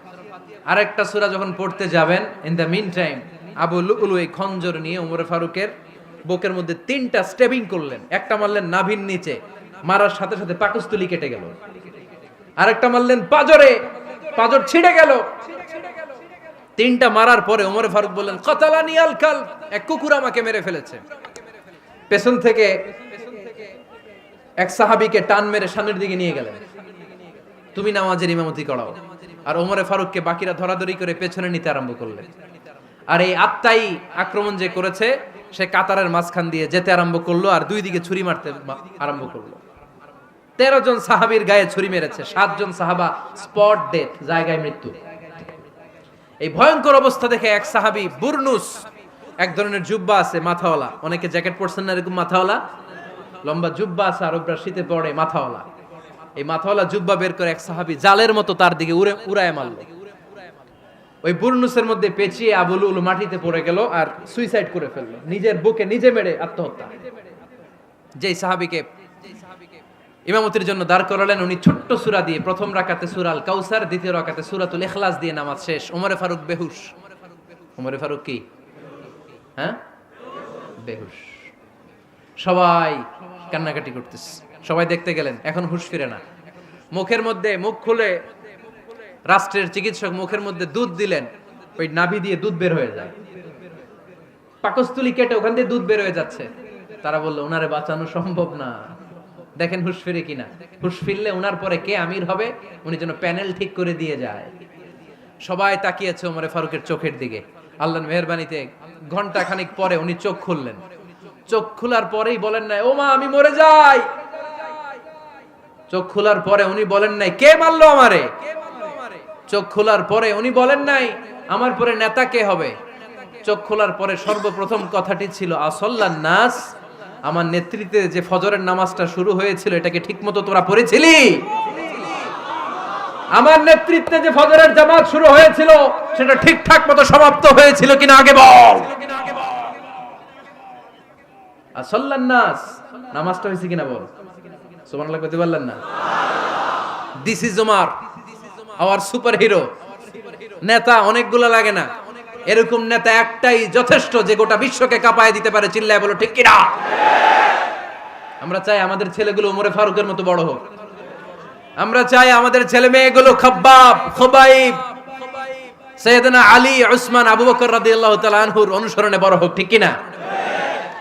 আরেকটা সূরা যখন পড়তে যাবেন, in the meantime Abu Lulu এই খঞ্জর নিয়ে ওমর ফারুকের বুকের মধ্যে 3টা স্টেবিং করলেন। একটা মারলেন নাভির নিচে, মারার সাথে সাথে পাকস্থলী কেটে গেল। আরেকটা মারলেন পাজরে, পাজর ছিঁড়ে গেল। 3টা মারার পরে ওমর ফারুক বললেন, কাতালানি আল কালব, এক কুকুর আমাকে মেরে ফেলেছে। পেছন থেকে এক সাহাবীকে টান মেরে সামনের দিকে নিয়ে গেলেন, তুমি নামাজের ইমামতি করাও। আর ওমর ফারুককে বাকিরা ধরাধরি করে পেছনে নিতে আরম্ভ করলেন। আর এই আত্মাই আক্রমণ যে করেছে, সে কাতারের মাঝখান দিয়ে যেতে আরম্ভ করলো আর 2 দিকে ছুরি মারতে আরম্ভ করলো। 13 জন সাহাবীর গায়ে ছুরি মেরেছে, 7 জন সাহাবা স্পট ডেথ, জায়গায় মৃত্যু। এই ভয়ঙ্কর অবস্থা দেখে এক সাহাবী বুরনুস, এক ধরনের জুব্বা আছে মাথাওয়ালা, অনেকে জ্যাকেট পরছেন না এরকম মাথাওয়ালা, লম্বা জুব্বা আছে, আরবরা শীতে পরে মাথাওয়ালা, এই মাথাওয়ালা জুব্বা বের করে এক সাহাবী জালের মতো তার দিকে উড়ায় মারলো। ওই বুরনুসের মধ্যে পেঁচিয়ে আবু লুলু মাটিতে পড়ে গেল আর সুইসাইড করে ফেললো, নিজের বুকে নিজে মেরে আত্মহত্যা। যেই সাহাবীকে ইমামতির জন্য দাঁড় করালেন, উনি ছোট্ট সূরা দিয়ে প্রথম রাকাতে সূরা আল কাউসার, দ্বিতীয় রাকাতে সূরাতুল ইখলাস দিয়ে নামাজ শেষ। ওমর ফারুক বেহুশ। ওমর ফারুক কি? হ্যাঁ, বেহুশ। সবাই কান্নাকাটি করতেছে, সবাই দেখতে গেলেন, এখন হুঁশ ফিরে না। মুখের মধ্যে, মুখ খুলে রাষ্ট্রের চিকিৎসক মুখের মধ্যে দুধ দিলেন, ওই নাভি দিয়ে দুধ বের হয়ে যায়, পাকস্থলী কেটে ওখান দিয়ে দুধ বের হয়ে যাচ্ছে। তারা বললো ওনারে বাঁচানো সম্ভব না, দেখেন হুঁশ ফিরে কিনা। হুঁশ ফিরলে ওনার পরে কে আমির হবে, উনি যেন প্যানেল ঠিক করে দিয়ে যায়। সবাই তাকিয়েছে ওমর ফারুকের চোখের দিকে। আল্লাহর মেহেরবানিতে ঘন্টা খানিক পরে উনি চোখ খুললেন। চোখ খোলার পরেই বলেন নাই, ও মা আমি মরে যাই। চোখ খোলার পরে উনি বলেন নাই, কে মারলো আমারে। চোখ খোলার পরে উনি বলেন নাই, আমার পরে নেতা কে হবে। চোখ খোলার পরে সর্বপ্রথম কথাটি ছিল, আসল্লান নাস, আমার নেতৃত্বে যে ফজরের নামাজটা শুরু হয়েছিল, এটাকে ঠিকমতো তোরা পড়েছিলি? আমার নেতৃত্বে যে ফজরের জামাত শুরু হয়েছিল, সেটা ঠিকঠাক মতো সমাপ্ত হয়েছিল কিনা আগে বল। আসল্লান নাস, নামাজটা হয়েছে কিনা বল। সুবহানাল্লাহ কইতে পারলেন না? This is Omar, hour super hero. নেতা অনেকগুলো লাগে না, এরকম নেতা একটাই যথেষ্ট, যে গোটা বিশ্বকে কাঁপায় দিতে পারে। চিল্লায় বলো ঠিক কিনা? আমরা চাই আমাদের ছেলেগুলো ওমরে ফারুকের মতো বড় হোক। আমরা চাই আমাদের ছেলে মেয়েগুলো খাব্বাব, খুবাইব, সাইয়েদনা আলী, উসমান, আবু বকর রাদিয়াল্লাহু তাআলা আনহুর অনুসরণে বড় হোক, ঠিক কিনা?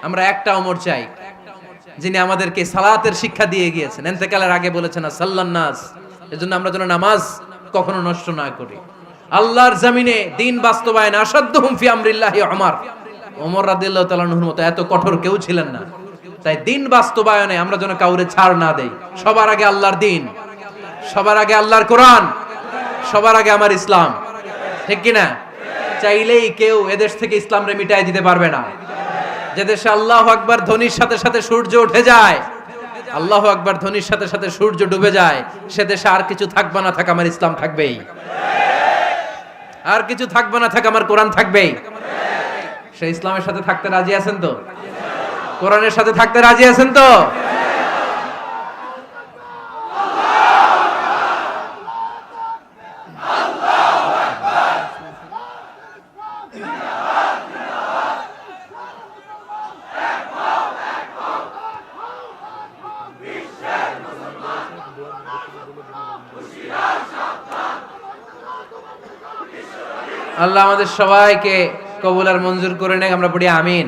আমরা একটা ওমর চাই, যিনি আমাদেরকে সালাতের শিক্ষা দিয়ে গিয়েছেন, ইন্তেকালের আগে বলেছেন সাল্লান নাস। এজন্য আমরা যেন নামাজ কখনো নষ্ট না করি। আল্লাহর জমিনে দিন বাস্তবায়ন আসাদ্দুহুম ফি আমরিল্লাহি ওমর রাদিয়াল্লাহু তাআলা আনহুর মতো এত কঠোর কেউ ছিলেন না। তাই দিন বাস্তবায়নে আমরা যেন কাউরে ছাড় না দেই। সবার আগে আল্লাহর দিন, সবার আগে আল্লাহর কোরআন, সবার আগে আমার ইসলাম, ঠিক কিনা? চাইলেই কেউ এদেশ থেকে ইসলামরে মিটাই দিতে পারবে না। যে দেশে আল্লাহু আকবার ধ্বনির সাথে সাথে সূর্য উঠে যায়, আল্লাহু আকবার ধ্বনির সাথে সাথে সূর্য ডুবে যায়, সে দেশে আর কিছু থাকবে না থাক, আমার ইসলাম থাকবেই। আর কিছু থাকবে না থাক, আমার কোরআন থাকবেই। সে ইসলামের সাথে থাকতে রাজি আছেন তো? কোরআনের সাথে থাকতে রাজি আছেন তো? আল্লাহ আমাদের সবাইকে কবুল আর মঞ্জুর করে নেক। আমরা পড়ি আমিন।